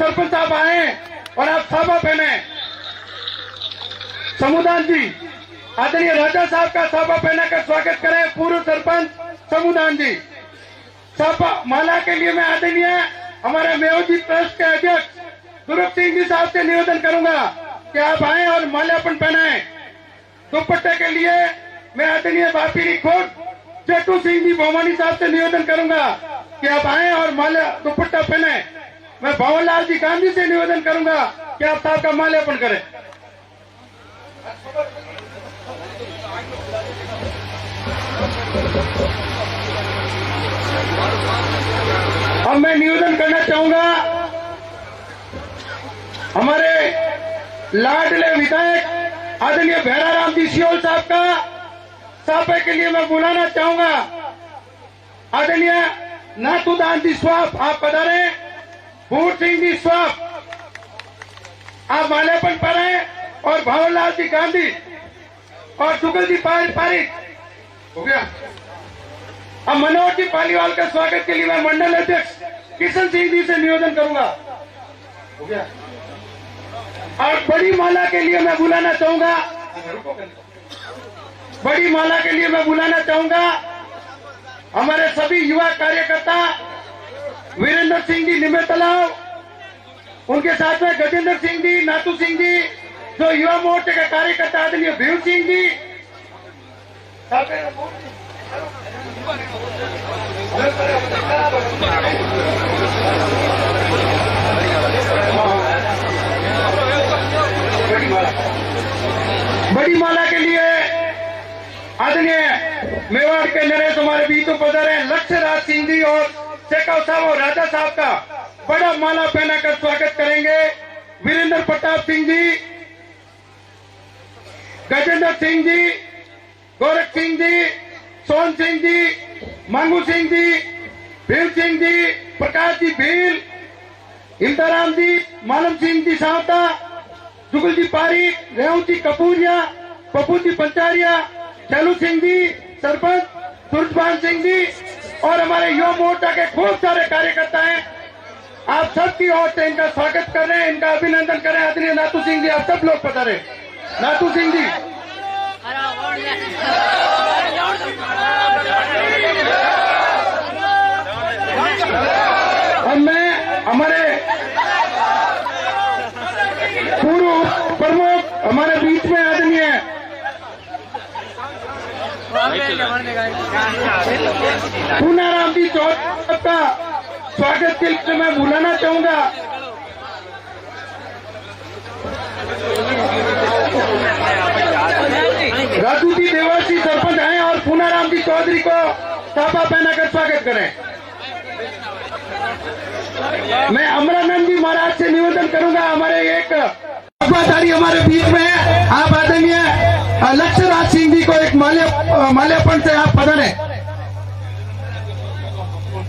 सरपंच साहब आए और आप साफा पहने। समुदान जी, आदरणीय राजा साहब का साफा पहनाकर स्वागत करें। पूर्व सरपंच समुदान जी, साफा माला के लिए मैं आदरणीय हमारे मेयोजी ट्रस्ट के अध्यक्ष दुर्ग सिंह जी साहब से निवेदन करूंगा कि आप आए और माल्यार्पण पहनाएं। दुपट्टे के लिए मैं आदरणीय बापीरी खोट चट्टू सिंह जी भवानी साहब से निवेदन करूंगा कि आप आए और माल्या दुपट्टा पहने। मैं भवनलाल जी गांधी से निवेदन करूंगा कि आप साहब का माल्यार्पण करें। अब मैं निवेदन करना चाहूंगा हमारे लाडले विधायक आदरणीय भैराराम जी सियोल साहब का साफे के लिए मैं बुलाना चाहूंगा। आदरणीय नाथुदान जी स्वाप आप पधारे। भूर सिंह जी स्वाप आप माल्यार्पण करें और भवनलाल जी गांधी और जुगल जी पारिक हो गया। अब मनोहर जी पालीवाल का स्वागत के लिए मैं मंडल अध्यक्ष किशन सिंह जी से निवेदन करूंगा। हो गया। और बड़ी माला के लिए मैं बुलाना चाहूंगा हमारे सभी युवा कार्यकर्ता वीरेंद्र सिंह जी निमे तलाव, उनके साथ में गजेंद्र सिंह जी, नाथू सिंह जी, जो युवा मोर्चे के कार्यकर्ता आदरणीय भीम सिंह जी, बड़ी माला के लिए आदरणीय मेवाड़ के नरेश हमारे बीच पधारे लक्ष्य राज सिंह जी और शेखव साहब और राजा साहब का बड़ा माला पहनाकर स्वागत करेंगे। वीरेंद्र प्रताप सिंह जी, गजेंद्र सिंह जी, गोरख सिंह जी, सोन सिंह जी, मांगू सिंह जी, भीम सिंह जी, प्रकाश जी भील, इंदाराम जी, मालम सिंह जी सावता, जुगल जी पारी, रेहू जी कपूरिया, पप्पू जी पंचारिया, चैलू सिंह जी सरपंच, सुरजपाल सिंह जी और हमारे युवा मोर्चा के खूब सारे कार्यकर्ता हैं। आप सबकी ओर से इनका स्वागत कर रहे हैं, इनका अभिनंदन करें। आदरणीय नाथू सिंह जी आप सब लोग पधारे। नाथू सिंह जी, और मैं हमारे पूर्व प्रमुख हमारे बीच में आदरणीय पूनाराम जी चौधरी का स्वागत के लिए मैं बुलाना चाहूंगा। राजू जी देवासी सरपंच हैं और पूनाराम जी चौधरी को साफा पहनाकर स्वागत करें। मैं अमरानंद जी महाराज से निवेदन करूंगा, हमारे एक वफादारी हमारे बीच में है, आप आदरणीय लक्ष्य राज सिंह जी को एक माल्यार्पण से आप पधारे।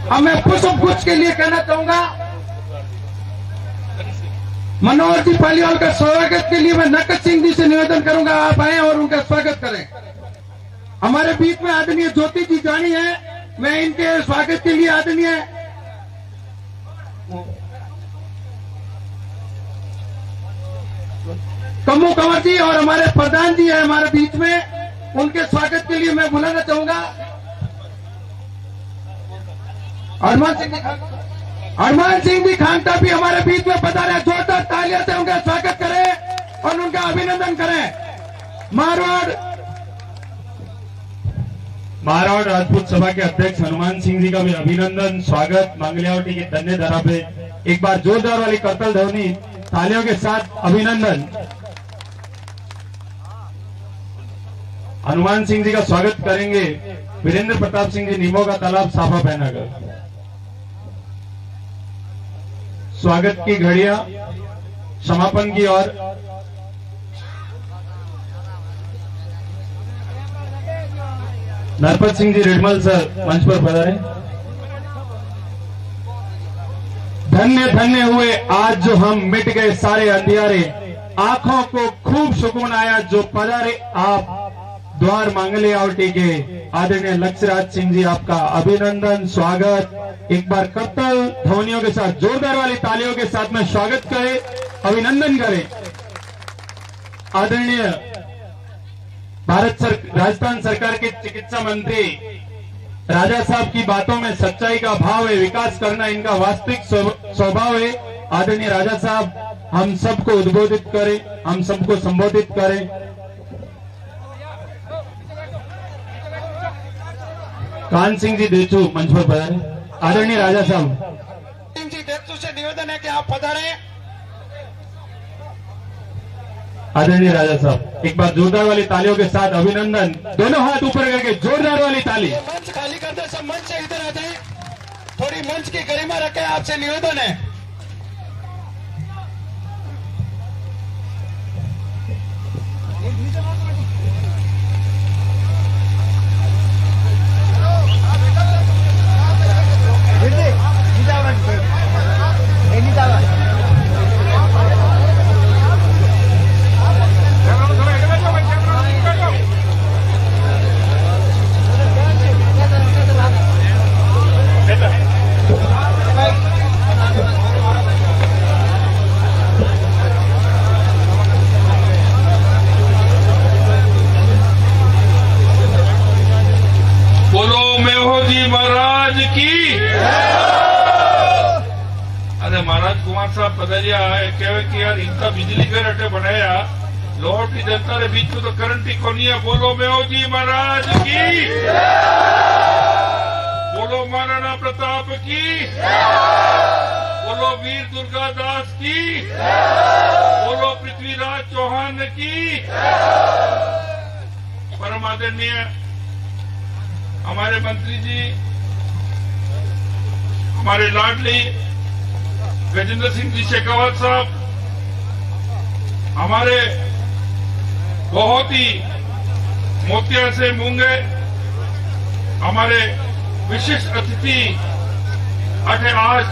अब मैं पुष्प गुच्छ के लिए कहना चाहूंगा मनोहर जी पालीवाल का स्वागत के लिए मैं नकद सिंह जी से निवेदन करूंगा, आप आए और उनका स्वागत करें। हमारे बीच में आदरणीय ज्योति जी जानी है, मैं इनके स्वागत के लिए आदरणीय कम्मू कंवर जी और हमारे प्रधान जी है हमारे बीच में, उनके स्वागत के लिए मैं बुलाना चाहूंगा हनुमान सिंह जी खांगटा भी हमारे बीच में पधारे। जोरदार तालियों से उनका स्वागत करें और उनका अभिनंदन करें। मारवाड़ राजपूत सभा के अध्यक्ष हनुमान सिंह जी का भी अभिनंदन, स्वागत। मंगलियावटी की धन्य धरा पे एक बार जोरदार वाली करतल ध्वनि तालियों के साथ अभिनंदन। हनुमान सिंह जी का स्वागत करेंगे वीरेंद्र प्रताप सिंह जी नीमो का तालाब साफा पहनाकर। स्वागत की घड़ियां समापन की ओर। नरपत सिंह जी रेडमल सर मंच पर पधारे। धन्य धन्य हुए आज जो हम मिट गए सारे अंधियारे, आंखों को खूब सुकून आया जो पधारे आप द्वार मंगलियावटी के आदरणीय लक्ष्यराज सिंह जी, आपका अभिनंदन, स्वागत। एक बार करतल ध्वनियों के साथ, जोरदार वाली तालियों के साथ में स्वागत करें, अभिनंदन करें। आदरणीय राजस्थान सरकार के चिकित्सा मंत्री राजा साहब की बातों में सच्चाई का भाव है, विकास करना इनका वास्तविक स्वभाव है। आदरणीय राजा साहब हम सबको उद्बोधित करें, हम सबको संबोधित करें। कान सिंह जी देचू मंच पर पधारे। आदरणीय राजा साहब, सिंह जी देचू से निवेदन है कि आप पधारें। आदरणीय राजा साहब, एक बार जोरदार वाली तालियों के साथ अभिनंदन। दोनों हाथ ऊपर करके जोरदार वाली ताली। मंच खाली कर दे, सब मंच से इधर आ जाए, थोड़ी मंच की गरिमा रखें, आपसे निवेदन है। महाराज कुमार साहब पधारिया कहे कि यार इनका बिजली घर अटे बनाया, लाहौर की जनता के बीच में तो करंट ही कोनी है। बोलो मेहो जी महाराज की, बोलो महाराणा प्रताप की, बोलो वीर दुर्गादास की, बोलो पृथ्वीराज चौहान की। परम आदरणीय हमारे मंत्री जी, हमारे लाडली गजेंद्र सिंह जी शेखावत साहब, हमारे बहुत ही मोतिया से मूंगे हमारे विशिष्ट अतिथि अठे आज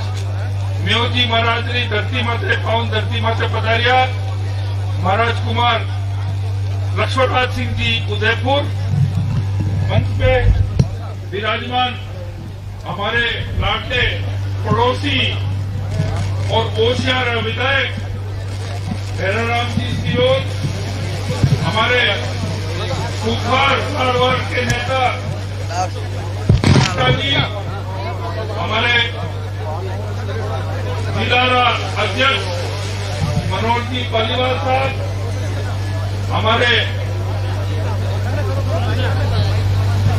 मेवजी महाराज री धरती माते, पावन धरती माते पधारिया महाराज कुमार लक्ष्मणराज सिंह जी उदयपुर। मंच पे विराजमान हमारे लाडले पड़ोसी और होशियार विधायक भैराराम जी सियोल, हमारे सुखार सारवार के नेता जी, हमारे जिला अध्यक्ष मनोज जी पालीवाल साहब,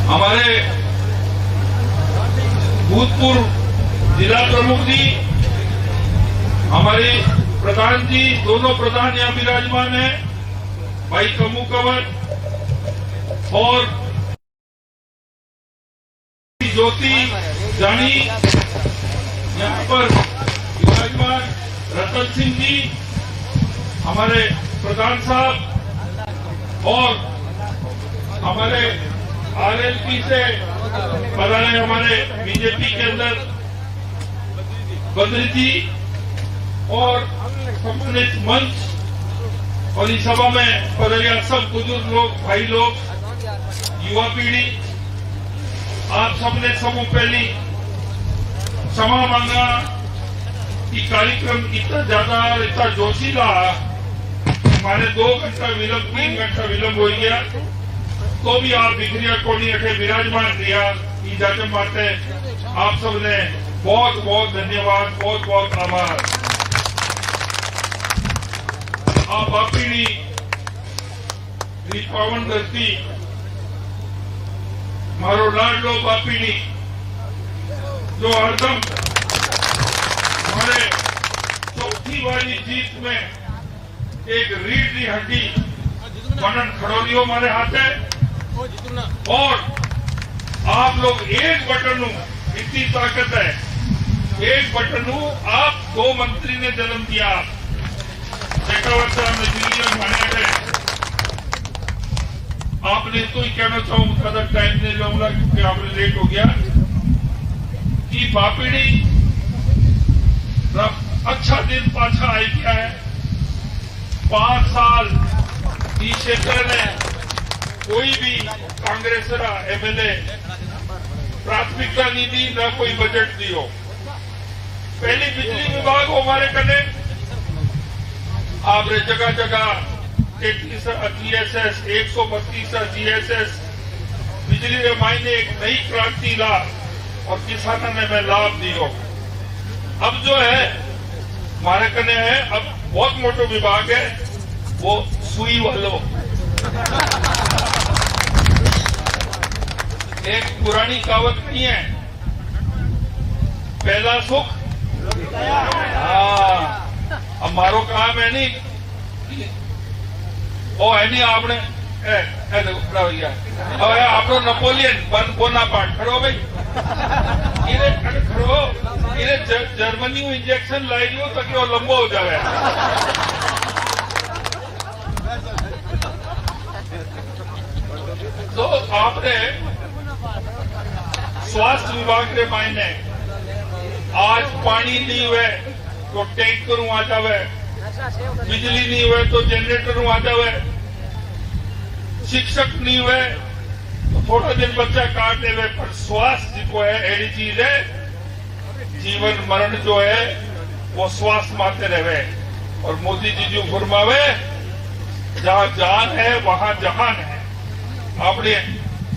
हमारे भूतपूर्व जिला प्रमुख जी, हमारे प्रधान जी, दोनों प्रधान यहाँ विराजमान हैं, भाई कमू कंवर और ज्योति जानी, यहाँ पर विराजमान रतन सिंह जी, हमारे प्रधान साहब और हमारे आरएलपी से पधारे हमारे बीजेपी के अंदर बद्री जी और सम्मानित मंच और इस सभा में पधारिया सब बुजुर्ग लोग, भाई लोग, युवा पीढ़ी, आप सबने समूह पहली क्षमा मांगा कि कार्यक्रम इतना ज्यादा और इतना जोशीला, हमारे 2 घंटा विलंब, 3 घंटा विलंब हो गया, तो भी आप बिखरिया कोनी अठे विराजमान दिया, ई जाते माते आप सबने बहुत बहुत धन्यवाद, बहुत बहुत आभार। आप बापीनी पावन धरती मारो लाडलो बापीनी जो हरदम हमारे चौथी वाली जीत में एक रीढ़ की हड्डी बनन खड़ोलियो हमारे हाथ है, और आप लोग एक बटन इतनी ताकत है, एक बटन आप 2 मंत्री ने जन्म दिया। शेखावत साहब ने दिल्ली में माने गए, आपने तो ही कहना चाहूँ, ज्यादा टाइम नहीं लूंगा क्योंकि आपने लेट हो गया, कि बापीड़ी अच्छा दिन पाछा आई क्या है। 5 साल ई क्षेत्र ने कोई भी कांग्रेस एमएलए प्राथमिकता नहीं दी, न कोई बजट दियो। पहली बिजली विभाग हमारे कने आपने जगह जगह 33 जीएसएस 132 जीएसएस बिजली के मायने एक नई क्रांति ला और किसानों ने मैं लाभ दियो। अब जो है हमारे कने है, अब बहुत मोटो विभाग है, वो सुई वालों। एक पुरानी कहावत नहीं है, पहला सुख। हाँ, अब मारो काम है नहीं, ओ है नहीं आपने खड़ा हो गया। अब आपको नेपोलियन बोनापार्ट खड़ो भाई, इन्हें खड़ो, इन्हें जर्मनी में इंजेक्शन लाई लियो ताकि वो लंबो हो जाए। तो आपने स्वास्थ्य विभाग के मायने आज पानी नहीं हुए तो टैंकर आ जावे, बिजली नहीं हुए तो जनरेटर आ जावे, शिक्षक नहीं हुए तो थोड़ा दिन बच्चा काट देवे। पर स्वास्थ्य जो है ऐसी चीज है, जीवन मरण जो है वो स्वास्थ्य माते रहे। और मोदी जी जो फरमावे, जहां जान है वहां जहान है। आपने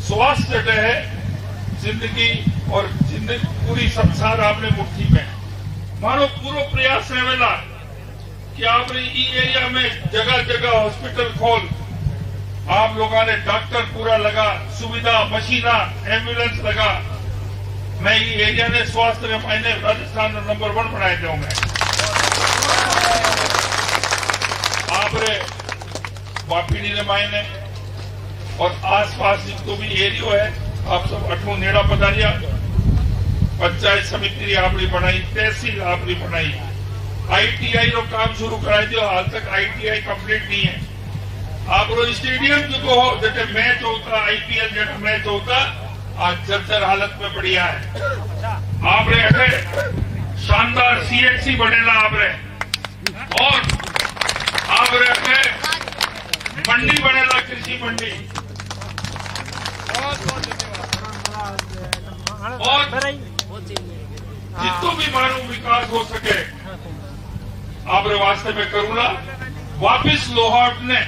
स्वास्थ्य है जिंदगी, और जिंदगी पूरी संसार आपने मुट्ठी में। मानो पूरा प्रयास रहेला कि आपने ई एरिया में जगह जगह हॉस्पिटल खोल, आप लोगों ने डॉक्टर पूरा लगा, सुविधा मशीना एम्बुलेंस लगा। मैं ये एरिया ने स्वास्थ्य में मायने राजस्थान में नंबर 1 बनाए जाऊंगा। आपने वापीड़ी ने मायने और आसपास जितो भी एरियो है, आप सब अठू नेड़ा पधारिया। पंचायत समिति आपने बनाई, तहसील आपने बनाई, आईटीआई रो काम शुरू कराई दियो। हाल तक आईटीआई कंप्लीट नहीं है। आप स्टेडियम जो हो जैसे मैच होता, आईपीएल जैसा मैच होता, आज जर्जर हालत में बढ़िया है। आपने ऐसे शानदार सीएचसी बनेला आपने, और आपने ऐसे मंडी बनेला, कृषि मंडी, और जितो भी मानो विकास हो सके आपने वास्ते में करूंगा। वापिस लोहाट ने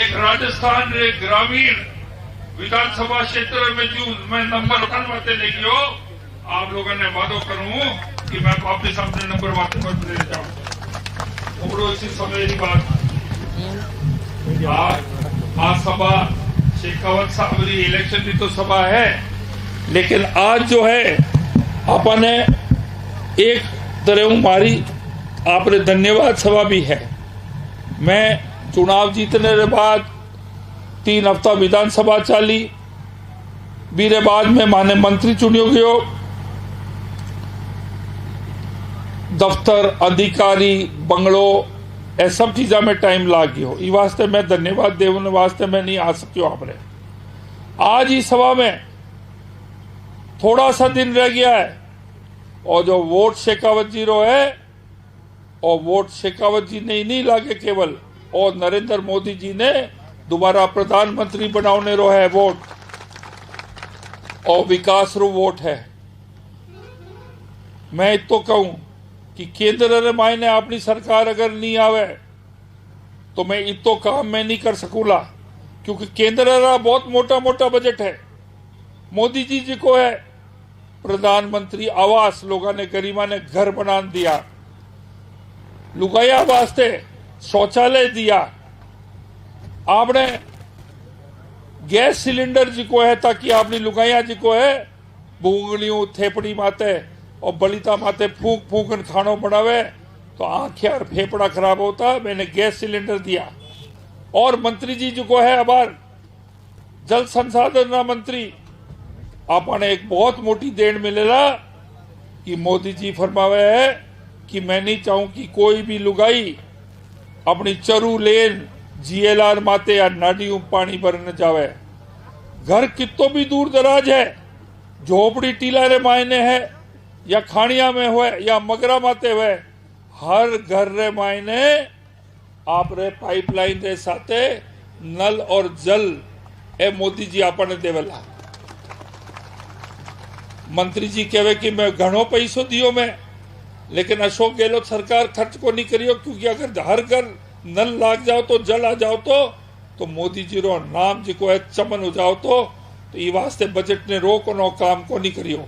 एक राजस्थान रे ग्रामीण विधानसभा क्षेत्र में जो मैं नंबर 1 बातें लेगी हो, आप लोगों ने वादो करूं कि मैं वापिस अपने नंबर बातें पर ले जाऊं। थोड़ो इसी समय की बात, आज सभा शेखावत साहब की इलेक्शन की तो सभा है, लेकिन आज जो है अपने एक तरह मारी आपने धन्यवाद सभा भी है। मैं चुनाव जीतने के बाद 3 हफ्ता विधानसभा चाली, बीरे बाद में माने मंत्री चुनियो गयो, दफ्तर अधिकारी बंगलो ए सब चीजा में टाइम लाग गयो। इस वास्ते मैं धन्यवाद देने वास्ते मैं नहीं आ सकियो। आपने आज ही सभा में थोड़ा सा दिन रह गया है, और जो वोट शेखावत जी रो है, और वोट शेखावत जी ने ही नहीं लागे केवल, और नरेंद्र मोदी जी ने दोबारा प्रधानमंत्री बनाने रो है वोट, और विकास रो वोट है। मैं तो कहूं कि केंद्र रे मायने अपनी सरकार अगर नहीं आवे तो मैं इतो काम मैं नहीं कर सकूला, क्योंकि केंद्र रा बहुत मोटा मोटा बजट है। मोदी जी को है प्रधानमंत्री आवास, लोगों ने गरीबा ने घर बना दिया, लुगाया वास्ते शौचालय दिया, आपने गैस सिलेंडर जी को है ताकि आपनी लुगाया जी को है भूंगलियों थेपड़ी माते और बलिता माते फूंक फूंक खानों बनावे तो आंखें और फेफड़ा खराब होता। मैंने गैस सिलेंडर दिया। और मंत्री जी को है आभार, जल संसाधन मंत्री, आपने एक बहुत मोटी देन मिलेला कि मोदी जी फरमावे है कि मैं नहीं चाहूं कि कोई भी लुगाई अपनी चरू लेन जीएलआर माते या नाडियों पानी भरने जावे। घर कितो भी दूर दराज है, झोपड़ी टीला रे मायने है या खानिया में हुए या मगरा माते हुए, हर घर रे मायने आप रे पाइपलाइन रे साथे नल और जल ए मोदी जी आपने देवेला। मंत्री जी कहे कि मैं घणो पैसो दियो मैं, लेकिन अशोक गहलोत सरकार खर्च को नहीं करियो, क्योंकि अगर हर घर नल लाग जाओ तो जल आ जाओ तो मोदी जी रो नाम जो है चमन हो जाओ तो ये वास्ते बजट ने रो को नो काम को नहीं करियो।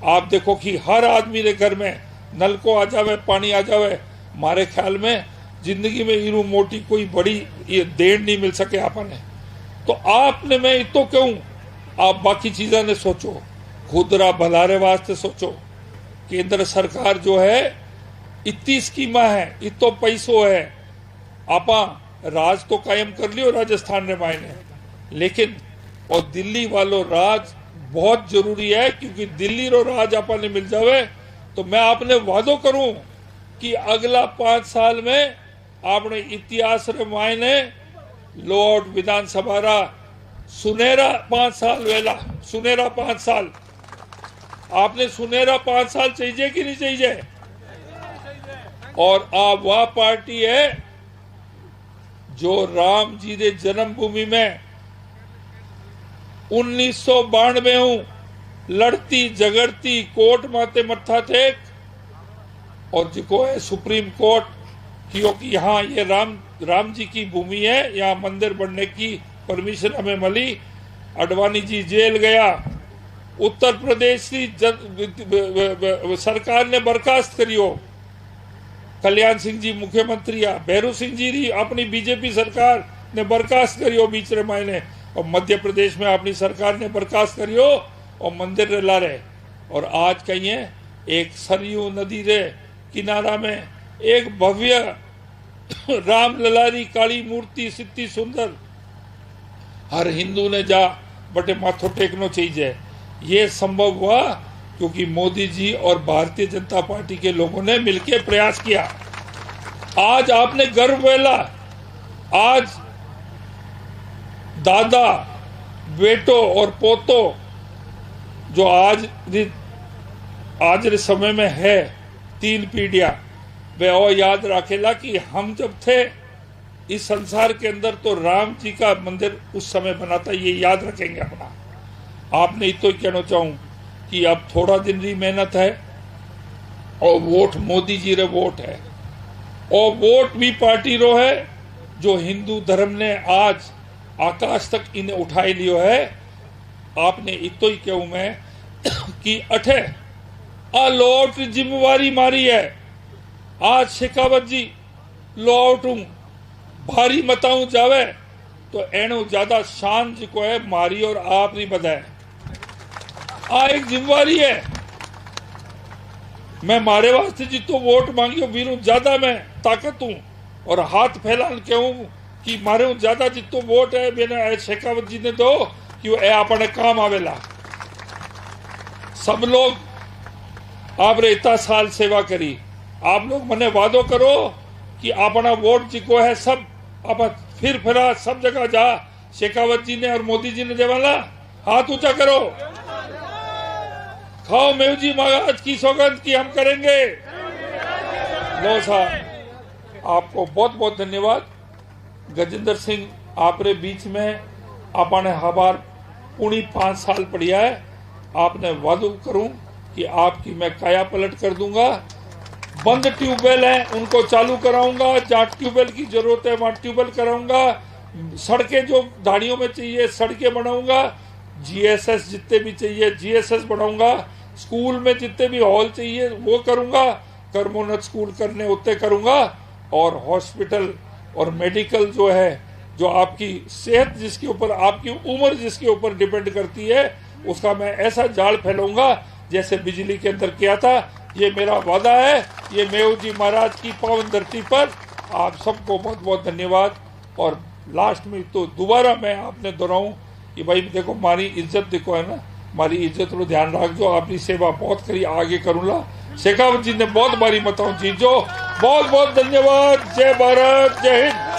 आप देखो कि हर आदमी के घर में नल को आ जावे, पानी आ जावे। मारे ख्याल में जिंदगी में इरू मोटी कोई बड़ी ये देन नहीं मिल सके आपने। तो आपने मैं इतो कहूं, आप बाकी चीजा ने सोचो, खुदरा भलारे वास्ते सोचो। केंद्र सरकार जो है इतनी स्कीमा है, इतो पैसो है, आपा राज तो कायम कर लियो राजस्थान ने मायने, लेकिन और दिल्ली वालों राज बहुत जरूरी है, क्योंकि दिल्ली रो राज आपने मिल जावे तो मैं आपने वादो करूं कि अगला 5 साल में आपने इतिहास रे मायने लॉर्ड विधानसभा रा सुनहरा 5 साल वेला, सुनहरा 5 साल। आपने सुनहरा 5 साल चाहिए कि नहीं चाहिए? और आप वह पार्टी है जो राम जी के जन्मभूमि में 1992 हूं लड़ती झगड़ती कोर्ट माते मत्था टेक, और जिको है सुप्रीम कोर्ट, क्योंकि यहाँ ये राम जी की भूमि है, यहाँ मंदिर बनने की परमिशन हमें मिली। अडवाणी जी जेल गया, उत्तर प्रदेश की सरकार ने बर्खास्त करियो, कल्याण सिंह जी मुख्यमंत्री आ, भैरू सिंह जी री अपनी बीजेपी सरकार ने बर्खास्त करियो बीच रे मायने, और मध्य प्रदेश में अपनी सरकार ने बर्खास्त करियो और मंदिर रे ला रहे। और आज कहिए एक सरयू नदी रे किनारा में एक भव्य राम ललारी काली मूर्ति सिद्धि सुंदर, हर हिंदू ने जा बटे माथो टेकनो चाहिए। ये संभव हुआ क्योंकि मोदी जी और भारतीय जनता पार्टी के लोगों ने मिलकर प्रयास किया। आज आपने गर्व वेला, आज दादा बेटो और पोतो जो आज रे समय में है 3 पीढ़ियां, वे और याद रखेला कि हम जब थे इस संसार के अंदर तो राम जी का मंदिर उस समय बना था, ये याद रखेंगे अपना। आपने इतो कहना चाहूं कि अब थोड़ा दिन री मेहनत है और वोट मोदी जी रे वोट है, और वोट भी पार्टी रो है जो हिंदू धर्म ने आज आकाश तक इन्हें उठाई लियो है। आपने इतो ही कहूं मैं कि अठे लौट जिम्मेवारी मारी है। आज शेखावत जी लौट भारी मताऊं जावे तो एनो ज्यादा शान जी को है मारी और आप नहीं बधाए। एक जिम्मेवारी है, मैं मारे वास्ते जितो वोट मांगियो वीरू ज्यादा मैं ताकत हूं, और हाथ फैलान कहूं कि मारे ज्यादा जितो वोट है मैंने शेखावत जी ने दो कि वो अपने काम आवेला। सब लोग आप रे इतना साल सेवा करी, आप लोग मने वादो करो कि अपना वोट जिको है सब आप फिरा सब जगह जा शेखावत जी ने और मोदी जी ने देवाला। हाथ ऊंचा करो, खाओ मेव जी महाराज की सौगंध की हम करेंगे। लो साहब आपको बहुत बहुत धन्यवाद। गजेंद्र सिंह आपरे बीच में आपने हमार पूरी 5 साल पढ़िया है। आपने वादो करूं कि आपकी मैं काया पलट कर दूंगा। बंद ट्यूबवेल है उनको चालू कराऊंगा, जहाँ ट्यूबवेल की जरूरत है वहां ट्यूबवेल कराऊंगा, सड़कें जो धाड़ियों में चाहिए सड़कें बनाऊंगा, जीएसएस जितने भी चाहिए जीएसएस बनाऊंगा, स्कूल में जितने भी हॉल चाहिए वो करूंगा, कर्मोन्नत स्कूल करने उतने करूंगा, और हॉस्पिटल और मेडिकल जो है जो आपकी सेहत जिसके ऊपर आपकी उम्र जिसके ऊपर डिपेंड करती है उसका मैं ऐसा जाल फैलाऊंगा जैसे बिजली के अंदर किया था। ये मेरा वादा है। ये मेव जी महाराज की पावन धरती पर आप सबको बहुत बहुत धन्यवाद। और लास्ट में तो दोबारा मैं आपने दोहराऊं कि भाई देखो मारी इज्जत देखो है ना, मारी इज्जत रो ध्यान रखजो, आपकी सेवा बहुत करी आगे करूंगा। शेखावत जी ने बहुत बारी बताऊं जीजो, बहुत बहुत धन्यवाद। जय भारत, जय हिंद।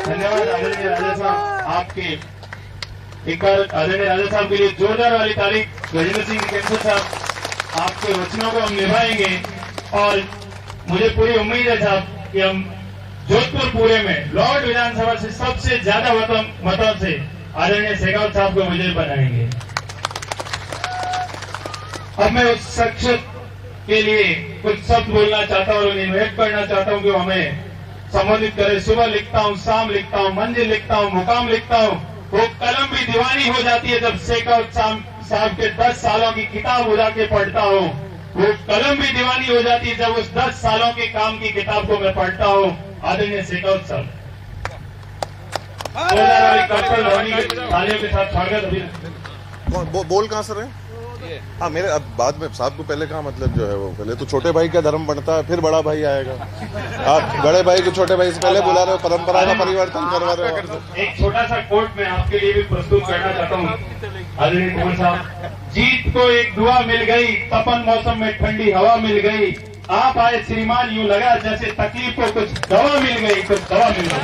धन्यवाद आदरणीय राजा साहब आपके। एक बार आदरणीय राजा साहब के लिए जोरदार वाली तारीफ। गजेंद्र सिंह कैंसर साहब आपके वचनों को हम निभाएंगे और मुझे पूरी उम्मीद है साहब कि हम जोधपुर पूरे में लॉर्ड विधानसभा से सबसे ज्यादा मतों से आदरणीय शेखावत साहब को विजयी बनाएंगे। अब मैं उस शख्स के लिए कुछ शब्द बोलना चाहता हूँ और इन्वाइट करना चाहता हूँ कि वो हमें संबोधित करे। सुबह लिखता हूँ, शाम लिखता हूँ, मंजिल लिखता हूँ, मुकाम लिखता हूँ। वो कलम भी दीवानी हो जाती है जब शेखावत साहब के 10 सालों की किताब उठा के पढ़ता हूँ। वो कलम भी दीवानी हो जाती है जब उस 10 सालों के काम की किताब को मैं पढ़ता हूँ। आदरणीय शेखावत साहब, तालियों के साथ स्वागत। अभी बोल कहाँ सर है? हाँ, मेरे अब बाद में साहब को पहले कहा, मतलब जो है वो पहले तो छोटे भाई का धर्म बनता है, फिर बड़ा भाई आएगा। आप बड़े भाई को छोटे भाई से पहले बुला रहे हो, परंपरा का परिवर्तन करवा रहे हो। एक छोटा सा कोट मैं आपके लिए भी प्रस्तुत करना चाहता हूँ। आदरणीय कुमार साहब, जीत को एक दुआ मिल गई, तपन मौसम में ठंडी हवा मिल गई। आप आए श्रीमान, यूं लगा जैसे तकलीफ को कुछ दवा मिल गई, कुछ दवा मिल गई।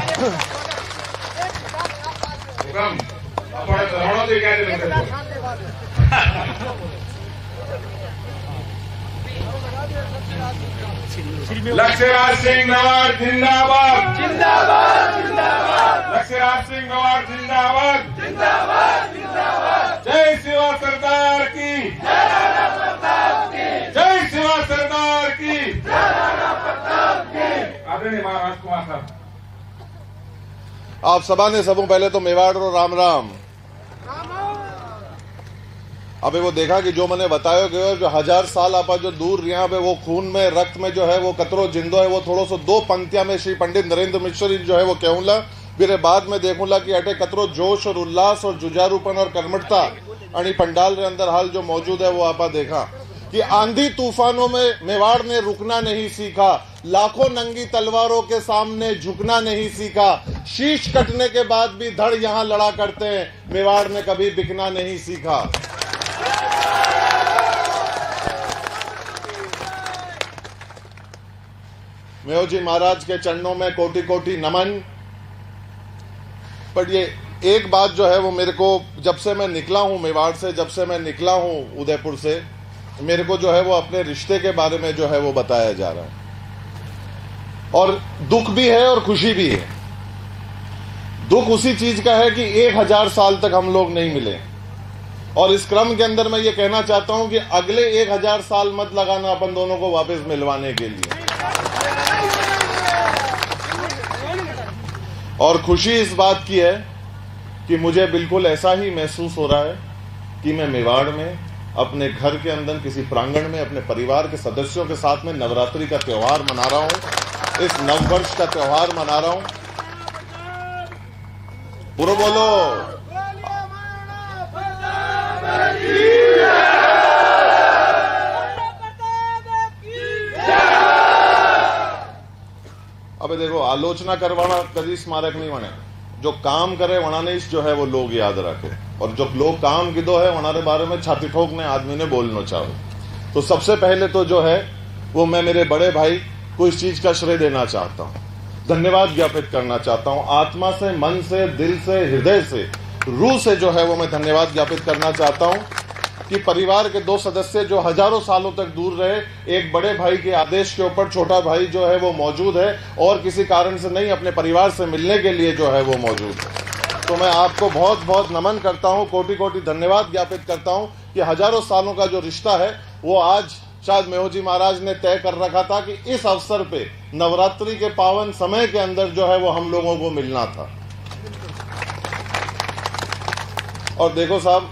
लक्ष्यराज सिंह गवार जिंदाबाद, जिंदाबाद, जिंदाबाद। लक्ष्यराज सिंह गवार जिंदाबाद, जिंदाबाद, जिंदाबाद। जय शिवा सरदार की, जय शिवा सरदार की, आदरणीय महाराज कुमार साहब। आप सभा ने सबों पहले तो मेवाड़ और राम राम। अबे वो देखा कि जो मैंने बताया गयो जो 1000 साल आपा जो दूर यहाँ पे वो खून में रक्त में जो है वो कतरो जिंदो है, वो थोड़ो सो 2 पंक्तियां में श्री पंडित नरेंद्र मिश्र जी जो है वो कहूंला, फिर बाद में देखूंला कि अटे कतरो जोश और उल्लास और जुझारूपन और कर्मठता आणि पंडाल के अंदर हाल जो मौजूद है वो आपा देखा कि आंधी तूफानों में मेवाड़ ने रुकना नहीं सीखा, लाखों नंगी तलवारों के सामने झुकना नहीं सीखा, शीश कटने के बाद भी धड़ यहां लड़ा करते हैं, मेवाड़ ने कभी बिकना नहीं सीखा। मेयो जी महाराज के चरणों में कोटि कोटि नमन। पर ये एक बात जो है वो मेरे को जब से मैं निकला हूं मेवाड़ से, जब से मैं निकला हूं उदयपुर से, मेरे को जो है वो अपने रिश्ते के बारे में जो है वो बताया जा रहा है। और दुख भी है और खुशी भी है। दुख उसी चीज का है कि 1000 साल तक हम लोग नहीं मिले, और इस क्रम के अंदर मैं ये कहना चाहता हूं कि अगले 1000 साल मत लगाना अपन दोनों को वापस मिलवाने के लिए। और खुशी इस बात की है कि मुझे बिल्कुल ऐसा ही महसूस हो रहा है कि मैं मेवाड़ में अपने घर के अंदर किसी प्रांगण में अपने परिवार के सदस्यों के साथ में नवरात्रि का त्योहार मना रहा हूं, इस नववर्ष का त्योहार मना रहा हूं। पूरा बोलो। अबे देखो, आलोचना करवाना कभी स्मारक नहीं बने, जो काम करे वनाने जो है वो लोग याद रखे, और जो लोग काम किदो है वनारे बारे में छाती ठोकने आदमी ने बोलना चाहो। तो सबसे पहले तो जो है वो मैं मेरे बड़े भाई को इस चीज का श्रेय देना चाहता हूं, धन्यवाद ज्ञापित करना चाहता हूं, आत्मा से, मन से, दिल से, हृदय से, रूह से जो है वो मैं धन्यवाद ज्ञापित करना चाहता हूं कि परिवार के 2 सदस्य जो हजारों सालों तक दूर रहे, एक बड़े भाई के आदेश के ऊपर छोटा भाई जो है वो मौजूद है, और किसी कारण से नहीं अपने परिवार से मिलने के लिए जो है वो मौजूद है। तो मैं आपको बहुत बहुत नमन करता हूं, कोटि कोटि धन्यवाद ज्ञापित करता हूं कि हजारों सालों का जो रिश्ता है वो आज शायद मेहो जी महाराज ने तय कर रखा था कि इस अवसर पे नवरात्रि के पावन समय के अंदर जो है वो हम लोगों को मिलना था। और देखो साहब,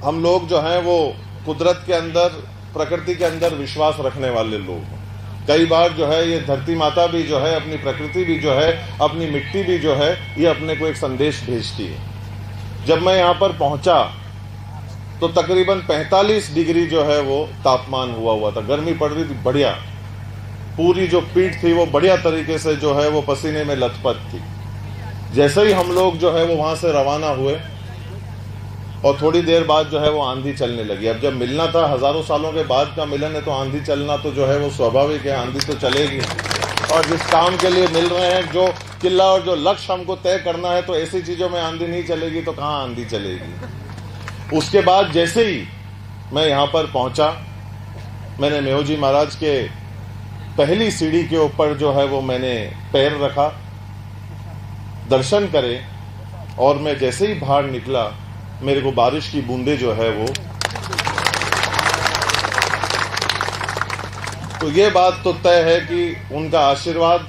हम लोग जो हैं वो कुदरत के अंदर, प्रकृति के अंदर विश्वास रखने वाले लोग हैं। कई बार जो है ये धरती माता भी जो है, अपनी प्रकृति भी जो है, अपनी मिट्टी भी जो है, ये अपने को एक संदेश भेजती है। जब मैं यहाँ पर पहुंचा तो तकरीबन 45 डिग्री जो है वो तापमान हुआ था, गर्मी पड़ रही थी बढ़िया, पूरी जो पीठ थी वो बढ़िया तरीके से जो है वो पसीने में लथपथ थी। जैसे ही हम लोग जो है वो वहां से रवाना हुए और थोड़ी देर बाद जो है वो आंधी चलने लगी। अब जब मिलना था, हजारों सालों के बाद का मिलन है, तो आंधी चलना तो जो है वो स्वाभाविक है, आंधी तो चलेगी। और जिस काम के लिए मिल रहे हैं, जो किला और जो लक्ष्य हमको तय करना है, तो ऐसी चीजों में आंधी नहीं चलेगी तो कहाँ आंधी चलेगी। उसके बाद जैसे ही मैं यहाँ पर पहुंचा, मैंने मेहो जी महाराज के पहली सीढ़ी के ऊपर जो है वो मैंने पैर रखा, दर्शन करे, और मैं जैसे ही बाहर निकला मेरे को बारिश की बूंदें जो है वो, तो ये बात तो तय है कि उनका आशीर्वाद,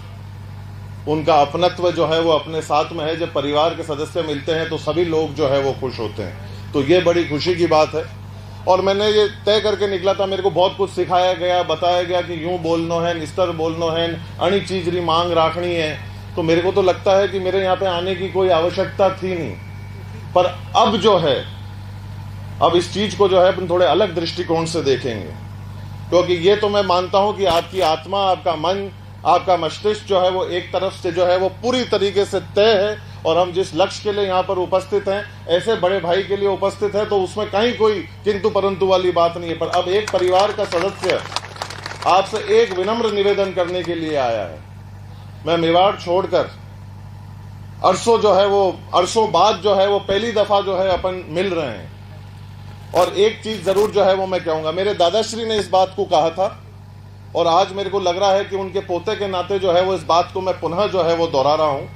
उनका अपनत्व जो है वो अपने साथ में है। जब परिवार के सदस्य मिलते हैं तो सभी लोग जो है वो खुश होते हैं, तो ये बड़ी खुशी की बात है। और मैंने ये तय करके निकला था, मेरे को बहुत कुछ सिखाया गया, बताया गया कि यूं बोलना है, निस्तर बोलना है, अणी चीजरी मांग राखनी है। तो मेरे को तो लगता है कि मेरे यहाँ पे आने की कोई आवश्यकता थी नहीं, पर अब जो है, अब इस चीज को जो है अपन थोड़े अलग दृष्टिकोण से देखेंगे, क्योंकि ये तो मैं मानता हूं कि आपकी आत्मा, आपका मन, आपका मस्तिष्क जो है वो एक तरफ से जो है वो पूरी तरीके से तय है, और हम जिस लक्ष्य के लिए यहाँ पर उपस्थित हैं, ऐसे बड़े भाई के लिए उपस्थित है, तो उसमें कहीं कोई किंतु परंतु वाली बात नहीं है। पर अब एक परिवार का सदस्य आपसे एक विनम्र निवेदन करने के लिए आया है। मैं मेवाड़ छोड़कर अरसों जो है वो, अरसों बाद जो है वो पहली दफा जो है अपन मिल रहे हैं, और एक चीज जरूर जो है वो मैं कहूंगा, मेरे दादाश्री ने इस बात को कहा था, और आज मेरे को लग रहा है कि उनके पोते के नाते जो है वो इस बात को मैं पुनः जो है वो दोहरा रहा हूं,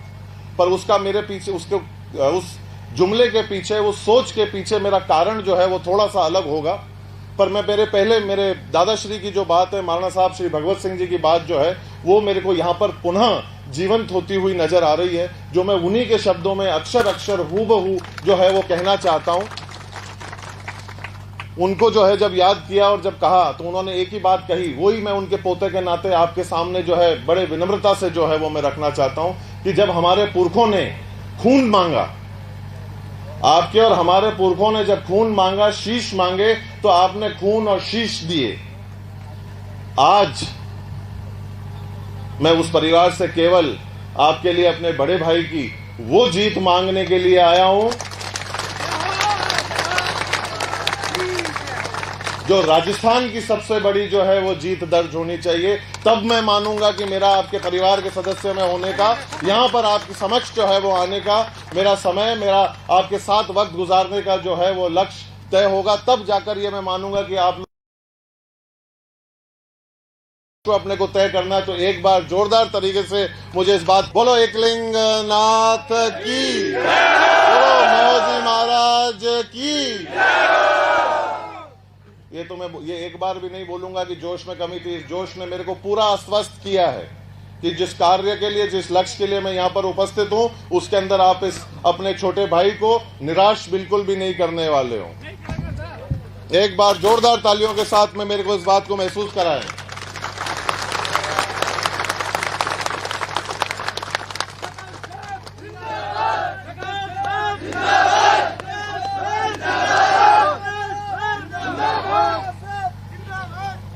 पर उसका मेरे पीछे, उसके उस जुमले के पीछे, उस सोच के पीछे मेरा कारण जो है वो थोड़ा सा अलग होगा। पर मैं मेरे दादाश्री की जो बात है, महाराणा साहब श्री भगवत सिंह जी की बात जो है वो मेरे को यहाँ पर पुनः जीवंत होती हुई नजर आ रही है, जो मैं उन्हीं के शब्दों में अक्षर अक्षर हूबहू जो है वो कहना चाहता हूं। उनको जो है जब याद किया और जब कहा तो उन्होंने एक ही बात कही, वही मैं उनके पोते के नाते आपके सामने जो है बड़े विनम्रता से जो है वो मैं रखना चाहता हूं कि जब हमारे पुरखों ने खून मांगा, आपके और हमारे पुरखों ने जब खून मांगा, शीश मांगे, तो आपने खून और शीश दिए। आज मैं उस परिवार से केवल आपके लिए, अपने बड़े भाई की वो जीत मांगने के लिए आया हूं जो राजस्थान की सबसे बड़ी जो है वो जीत दर्ज होनी चाहिए। तब मैं मानूंगा कि मेरा आपके परिवार के सदस्य में होने का, यहां पर आपके समक्ष जो है वो आने का, मेरा समय, मेरा आपके साथ वक्त गुजारने का जो है वो लक्ष्य तय होगा। तब जाकर ये मैं मानूंगा कि आप लोग अपने को तय करना है। तो एक बार जोरदार तरीके से मुझे इस बात बोलो, एकलिंग नाथ की, बोलो महोजी महाराज की। ये एक बार भी नहीं बोलूंगा कि जोश में कमी थी। इस जोश ने मेरे को पूरा आश्वस्त किया है कि जिस कार्य के लिए, जिस लक्ष्य के लिए मैं यहाँ पर उपस्थित हूँ, उसके अंदर आप इस अपने छोटे भाई को निराश बिल्कुल भी नहीं करने वाले हो। एक बार जोरदार तालियों के साथ में मेरे को इस बात को महसूस कराएं।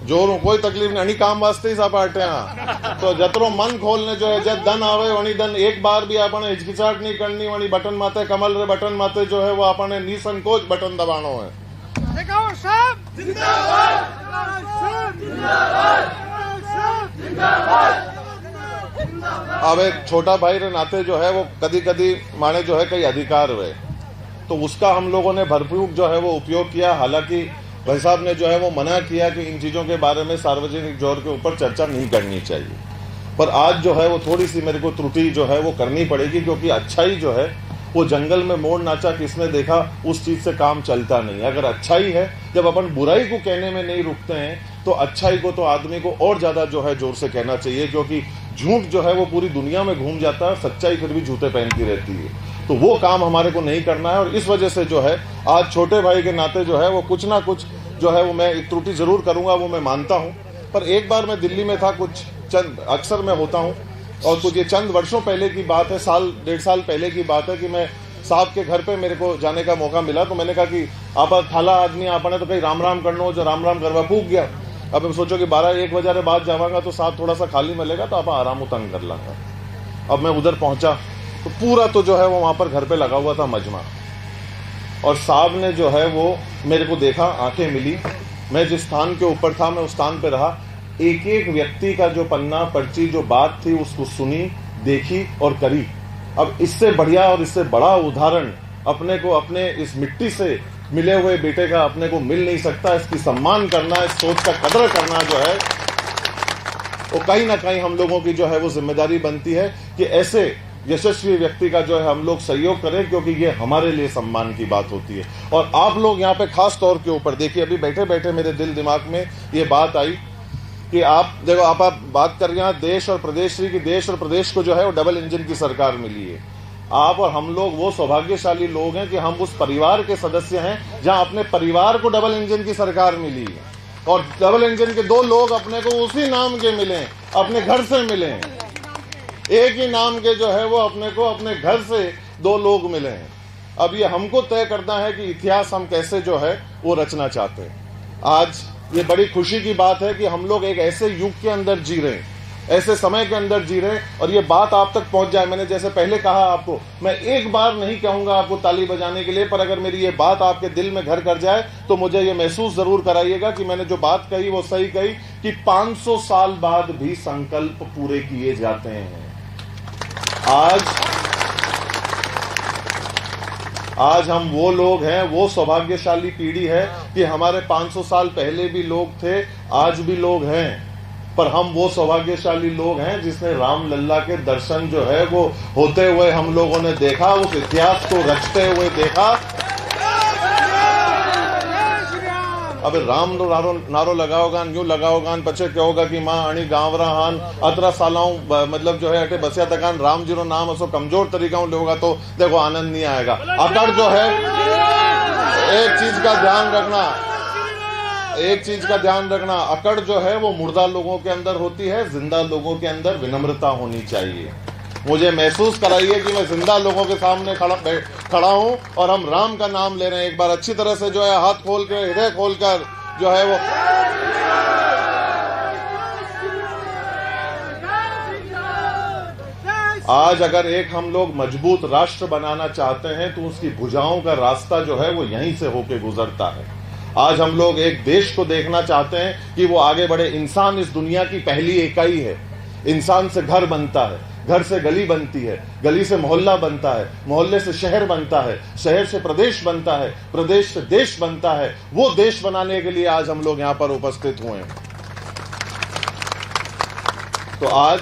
जोर कोई तकलीफ नहीं, काम वास्ते ही सब आटे हैं। तो जतरो मन खोलने जो है, जब दन आवे वनी दन, एक बार भी आपने हिचकिचाहट नहीं करनी, वनी बटन माते, कमल रे बटन माते जो है वो आपने निसंकोच बटन दबानो है। अब एक छोटा भाई रे नाते जो है वो कदी कदी माने जो है कई अधिकार हुए, तो उसका हम लोगों ने भरपूर जो है वो उपयोग किया। हालांकि भाई साहब ने जो है वो मना किया कि इन चीजों के बारे में सार्वजनिक जोर के ऊपर चर्चा नहीं करनी चाहिए, पर आज जो है वो थोड़ी सी मेरे को त्रुटि जो है वो करनी पड़ेगी, क्योंकि अच्छाई जो है वो जंगल में मोड़ नाचा किसने देखा, उस चीज से काम चलता नहीं। अगर अच्छाई है, जब अपन बुराई को कहने में नहीं रुकते हैं, तो अच्छाई को तो आदमी को और ज्यादा जो है जोर से कहना चाहिए, क्योंकि झूठ जो है वो पूरी दुनिया में घूम जाता है, सच्चाई फिर भी जूते पहनती रहती है। तो वो काम हमारे को नहीं करना है, और इस वजह से जो है आज छोटे भाई के नाते जो है वो कुछ ना कुछ जो है वो मैं एक त्रुटि जरूर करूंगा, वो मैं मानता हूं। पर एक बार मैं दिल्ली में था, कुछ चंद, अक्सर मैं होता हूं, और कुछ ये चंद वर्षों पहले की बात है, साल डेढ़ साल पहले की बात है कि मैं साहब के घर पे मेरे को जाने का मौका मिला। तो मैंने कहा कि आप थाला आदमी आपने तो कहीं राम राम करना हो, जो राम राम करवा पूग गया। अब मैं सोचो कि 12-1 बजे बाद जावांगा तो साहब थोड़ा सा खाली मिलेगा, तो आप आराम उतंग कर लांगा। अब मैं उधर पहुंचा तो पूरा तो जो है वो वहां पर घर पे लगा हुआ था मजमा, और साहब ने जो है वो मेरे को देखा, आंखें मिली, मैं जिस स्थान के ऊपर था मैं उस स्थान पे रहा, एक एक व्यक्ति का जो पन्ना पर्ची जो बात थी उसको सुनी, देखी और करी। अब इससे बढ़िया और इससे बड़ा उदाहरण अपने को, अपने इस मिट्टी से मिले हुए बेटे का अपने को मिल नहीं सकता। इसकी सम्मान करना, इस सोच का कदर करना जो है और कहीं ना कहीं हम लोगों की जो है वो जिम्मेदारी बनती है कि ऐसे यशस्वी व्यक्ति का जो है हम लोग सहयोग करें, क्योंकि ये हमारे लिए सम्मान की बात होती है। और आप लोग यहाँ पे खास तौर के ऊपर देखिए, अभी बैठे बैठे मेरे दिल दिमाग में ये बात आई कि आप देखो, आप बात कर रहे हैं देश और प्रदेश की, देश और प्रदेश को जो है वो डबल इंजन की सरकार मिली है। आप और हम लोग वो सौभाग्यशाली लोग हैं कि हम उस परिवार के सदस्य हैं जहां अपने परिवार को डबल इंजन की सरकार मिली है, और डबल इंजन के 2 लोग अपने को उसी नाम के मिले, अपने घर से मिले हैं। एक ही नाम के जो है वो अपने को अपने घर से 2 लोग मिले हैं। अब ये हमको तय करना है कि इतिहास हम कैसे जो है वो रचना चाहते हैं। आज ये बड़ी खुशी की बात है कि हम लोग एक ऐसे युग के अंदर जी रहे हैं, ऐसे समय के अंदर जी रहे हैं, और ये बात आप तक पहुंच जाए। मैंने जैसे पहले कहा आपको, मैं एक बार नहीं कहूंगा आपको ताली बजाने के लिए, पर अगर मेरी ये बात आपके दिल में घर कर जाए तो मुझे ये महसूस जरूर कराइएगा कि मैंने जो बात कही वो सही कही, कि 500 साल बाद भी संकल्प पूरे किए जाते हैं। आज हम वो लोग हैं, वो सौभाग्यशाली पीढ़ी है कि हमारे 500 साल पहले भी लोग थे, आज भी लोग हैं, पर हम वो सौभाग्यशाली लोग हैं जिसने राम लल्ला के दर्शन जो है वो होते हुए हम लोगों ने देखा, उस इतिहास को रचते हुए देखा। अब राम नारो लगाओगा, यूं लगाओगा, पचे कहोगा कि मां अणी गांवरा हान अतरा सालाऊ, मतलब जो है अटे बसिया तकान राम जी रो नाम असो कमजोर तरीका लोगा तो देखो आनंद नहीं आएगा। अकड़ जो है, एक चीज का ध्यान रखना, अकड़ जो है वो मुर्दा लोगों के अंदर होती है, जिंदा लोगों के अंदर विनम्रता होनी चाहिए। मुझे महसूस कराइए कि मैं जिंदा लोगों के सामने खड़ा हूं और हम राम का नाम ले रहे हैं। एक बार अच्छी तरह से जो है हाथ खोल के, हृदय खोलकर जो है वो आज अगर एक हम लोग मजबूत राष्ट्र बनाना चाहते हैं तो उसकी भुजाओं का रास्ता जो है वो यहीं से होके गुजरता है। आज हम लोग एक देश को देखना चाहते हैं कि वो आगे बढ़े। इंसान इस दुनिया की पहली इकाई है। इंसान से घर बनता है, घर से गली बनती है, गली से मोहल्ला बनता है, मोहल्ले से शहर बनता है, शहर से प्रदेश बनता है, प्रदेश से देश बनता है। वो देश बनाने के लिए आज हम लोग यहां पर उपस्थित हुए हैं। तो आज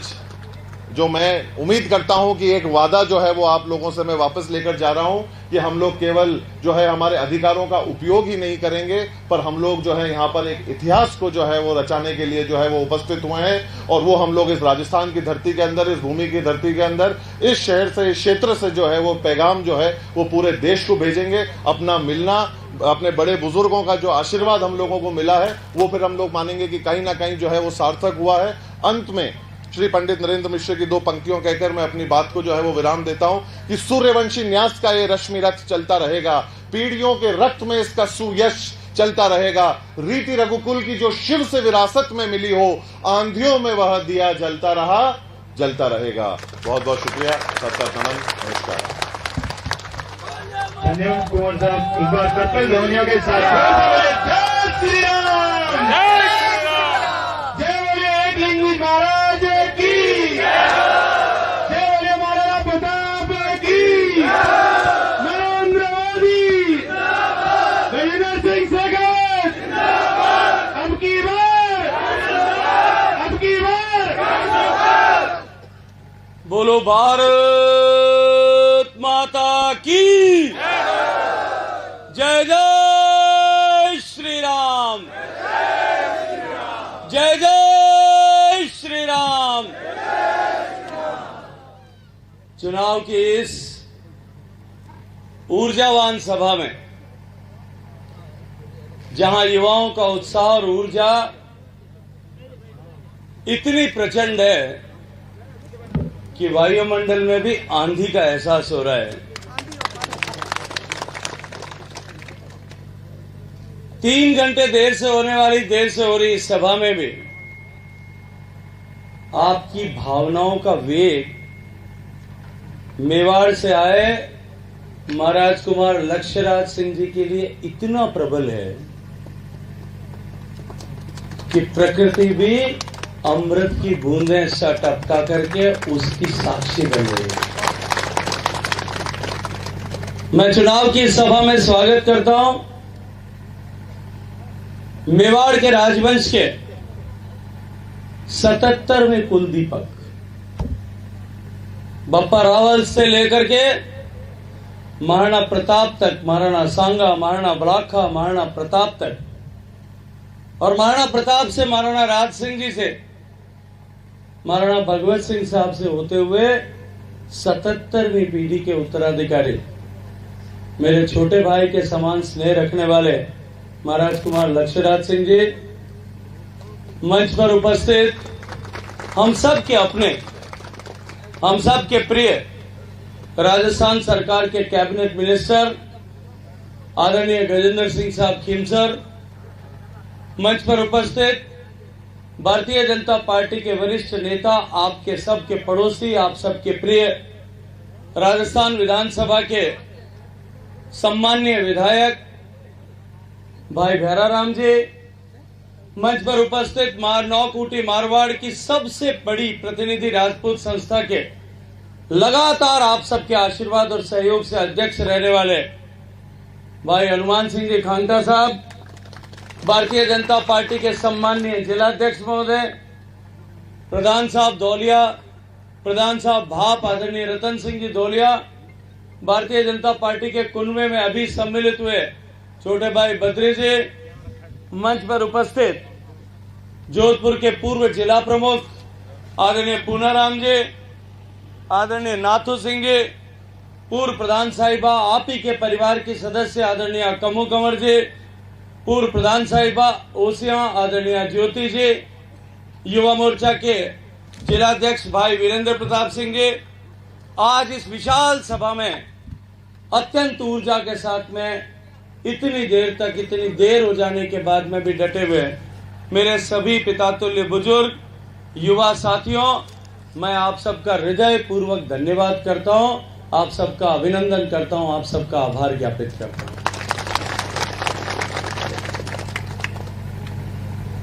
जो मैं उम्मीद करता हूं कि एक वादा जो है वो आप लोगों से मैं वापस लेकर जा रहा हूं कि हम लोग केवल जो है हमारे अधिकारों का उपयोग ही नहीं करेंगे, पर हम लोग जो है यहाँ पर एक इतिहास को जो है वो रचाने के लिए जो है वो उपस्थित हुए हैं। और वो हम लोग इस राजस्थान की धरती के अंदर, इस भूमि की धरती के अंदर, इस शहर से, इस क्षेत्र से जो है वो पैगाम जो है वो पूरे देश को भेजेंगे। अपना मिलना, अपने बड़े बुजुर्गों का जो आशीर्वाद हम लोगों को मिला है वो फिर हम लोग मानेंगे कि कहीं ना कहीं जो है वो सार्थक हुआ है। अंत में श्री पंडित नरेंद्र मिश्र की 2 पंक्तियों कहकर मैं अपनी बात को जो है वो विराम देता हूं कि सूर्यवंशी न्यास का ये रश्मि रथ चलता रहेगा, पीढ़ियों के रक्त में इसका सुयश चलता रहेगा। रीति रघुकुल की जो शिव से विरासत में मिली हो, आंधियों में वह दिया जलता रहा, जलता रहेगा। बहुत बहुत शुक्रिया। सत्ता नमस्कार। धन्यवाद कुंवर साहब। एक बार कपिल ध्वनियों के साथ महाराज की जय, बोले महाराणा प्रताप की, नरेंद्र मोदी, गजेंद्र सिंह शेखावत, अब की बार बोलो भारत माता की जय। जय श्री राम, जय जय श्री राम। चुनाव की इस ऊर्जावान सभा में जहां युवाओं का उत्साह और ऊर्जा इतनी प्रचंड है कि वायुमंडल में भी आंधी का एहसास हो रहा है। 3 घंटे देर से हो रही इस सभा में भी आपकी भावनाओं का वेग मेवाड़ से आए महाराज कुमार लक्ष्यराज सिंह जी के लिए इतना प्रबल है कि प्रकृति भी अमृत की बूंदें सा टपका करके उसकी साक्षी बन रही है। मैं चुनाव की सभा में स्वागत करता हूं मेवाड़ के राजवंश के 77वें कुलदीपक बप्पा रावल से लेकर के महाराणा प्रताप तक, महाराणा सांगा, महाराणा बलाखा, महाराणा प्रताप तक, और महाराणा प्रताप से महाराणा राज सिंह जी से महाराणा भगवत सिंह साहब से होते हुए 77वीं पीढ़ी के उत्तराधिकारी मेरे छोटे भाई के समान स्नेह रखने वाले महाराज कुमार लक्ष्यराज सिंह जी, मंच पर उपस्थित हम सब के अपने, हम सब के प्रिय राजस्थान सरकार के कैबिनेट मिनिस्टर आदरणीय गजेंद्र सिंह साहब खीमसर, मंच पर उपस्थित भारतीय जनता पार्टी के वरिष्ठ नेता, आपके सबके पड़ोसी, आप सबके प्रिय राजस्थान विधानसभा के सम्माननीय विधायक भाई भैराराम जी, मंच पर उपस्थित नौकूटी मारवाड़ की सबसे बड़ी प्रतिनिधि राजपूत संस्था के लगातार आप सबके आशीर्वाद और सहयोग से अध्यक्ष रहने वाले भाई हनुमान सिंह जी खांगटा साहब, भारतीय जनता पार्टी के सम्माननीय जिलाध्यक्ष महोदय, प्रधान साहब धौलिया, प्रधान साहब भाप आदरणीय रतन सिंह जी धौलिया, भारतीय जनता पार्टी के कुनबे में अभी सम्मिलित हुए छोटे भाई बद्री जी, मंच पर उपस्थित जोधपुर के पूर्व जिला प्रमुख आदरणीय पूनाराम जी, आदरणीय नाथू सिंह जी, पूर्व प्रधान साहिबा आप ही के परिवार की सदस्य आदरणीय कमू कंवर जी, पूर्व प्रधान साहिबा ओसिया आदरणीय ज्योति जी, युवा मोर्चा के जिलाध्यक्ष भाई वीरेंद्र प्रताप सिंह जी, आज इस विशाल सभा में अत्यंत ऊर्जा के साथ में इतनी देर तक, इतनी देर हो जाने के बाद में भी डटे हुए मेरे सभी पितातुल्य बुजुर्ग, युवा साथियों, मैं आप सबका हृदय पूर्वक धन्यवाद करता हूं, आप सबका अभिनंदन करता हूं, आप सबका आभार ज्ञापित करता हूं।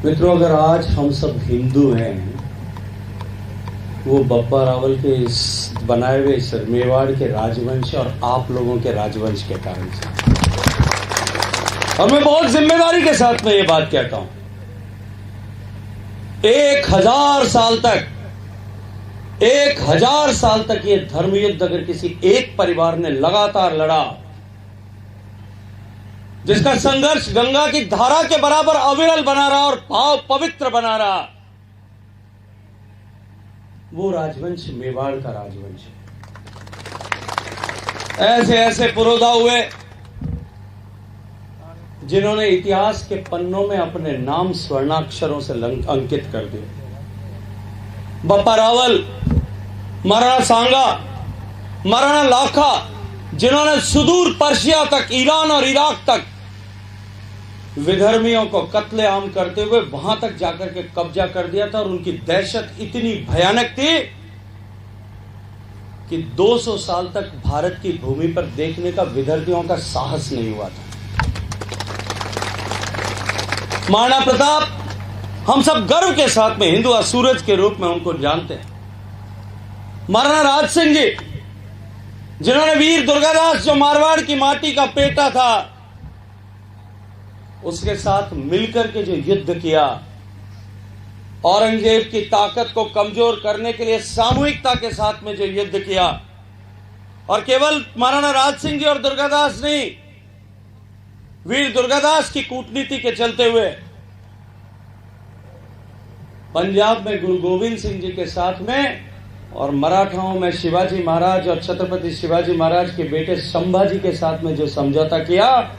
मित्रों, अगर आज हम सब हिंदू हैं, वो बप्पा रावल के इस बनाए हुए इस मेवाड़ के राजवंश और आप लोगों के राजवंश के कारण से, और मैं बहुत जिम्मेदारी के साथ में ये बात कहता हूं, 1000 साल तक ये धर्मयुद्ध अगर किसी एक परिवार ने लगातार लड़ा, जिसका संघर्ष गंगा की धारा के बराबर अविरल बना रहा और भाव पवित्र बना रहा, वो राजवंश मेवाड़ का राजवंश है। ऐसे ऐसे पुरोधा हुए जिन्होंने इतिहास के पन्नों में अपने नाम स्वर्णाक्षरों से अंकित कर दिए। बप्पा रावल, महाराणा सांगा, महाराणा लाखा, जिन्होंने सुदूर पर्शिया तक, ईरान और इराक तक विधर्मियों को कत्लेआम करते हुए वहां तक जाकर के कब्जा कर दिया था, और उनकी दहशत इतनी भयानक थी कि 200 साल तक भारत की भूमि पर देखने का विदर्भियों का साहस नहीं हुआ था। महाराणा प्रताप, हम सब गर्व के साथ में हिंदू सूरज के रूप में उनको जानते हैं। महाराणा राज सिंह जी, जिन्होंने वीर दुर्गादास, जो मारवाड़ की माटी का पेटा था, उसके साथ मिलकर के जो युद्ध किया, औरंगजेब की ताकत को कमजोर करने के लिए सामूहिकता के साथ में जो युद्ध किया, और केवल महाराणा राज सिंह जी और दुर्गादास नहीं, वीर दुर्गादास की कूटनीति के चलते हुए पंजाब में गुरु गोविंद सिंह जी के साथ में, और मराठाओं में शिवाजी महाराज और छत्रपति शिवाजी महाराज के बेटे संभाजी के साथ में जो समझौता किया,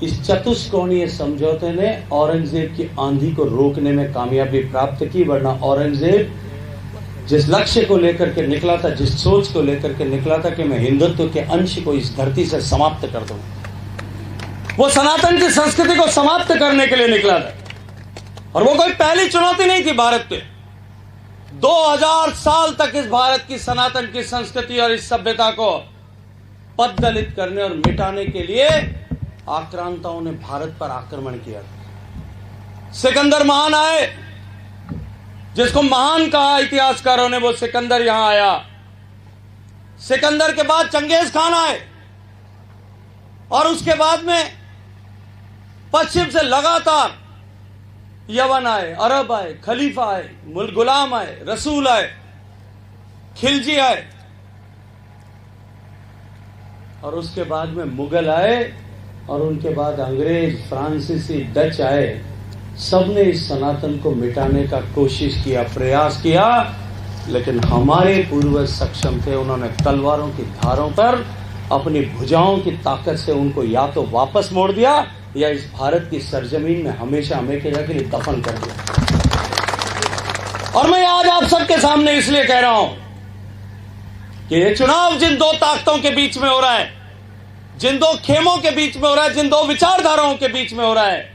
इस चतुष्कोणीय समझौते ने औरंगजेब की आंधी को रोकने में कामयाबी प्राप्त की। वरना औरंगजेब जिस लक्ष्य को लेकर के निकला था, जिस सोच को लेकर के निकला था कि मैं हिंदुत्व के अंश को इस धरती से समाप्त कर दूं, वो सनातन की संस्कृति को समाप्त करने के लिए निकला था। और वो कोई पहली चुनौती नहीं थी भारत पे। 2000 साल तक इस भारत की सनातन की संस्कृति और इस सभ्यता को पददलित करने और मिटाने के लिए आक्रांताओं ने भारत पर आक्रमण किया। सिकंदर महान आए, जिसको महान कहा इतिहासकारों ने, वो सिकंदर यहां आया। सिकंदर के बाद चंगेज खान आए, और उसके बाद में पश्चिम से लगातार यवन आए, अरब आए, खलीफा आए, मुल गुलाम आए, रसूल आए, खिलजी आए, और उसके बाद में मुगल आए, और उनके बाद अंग्रेज, फ्रांसीसी, डच आए। सबने इस सनातन को मिटाने का कोशिश किया, प्रयास किया, लेकिन हमारे पूर्वज सक्षम थे। उन्होंने तलवारों की धारों पर अपनी भुजाओं की ताकत से उनको या तो वापस मोड़ दिया या इस भारत की सरजमीन में हमेशा हमेशा के लिए दफन कर दिया। और मैं आज आप सबके सामने इसलिए कह रहा हूं कि ये चुनाव जिन दो ताकतों के बीच में हो रहा है, जिन दो खेमों के बीच में हो रहा है, जिन दो विचारधाराओं के बीच में हो रहा है,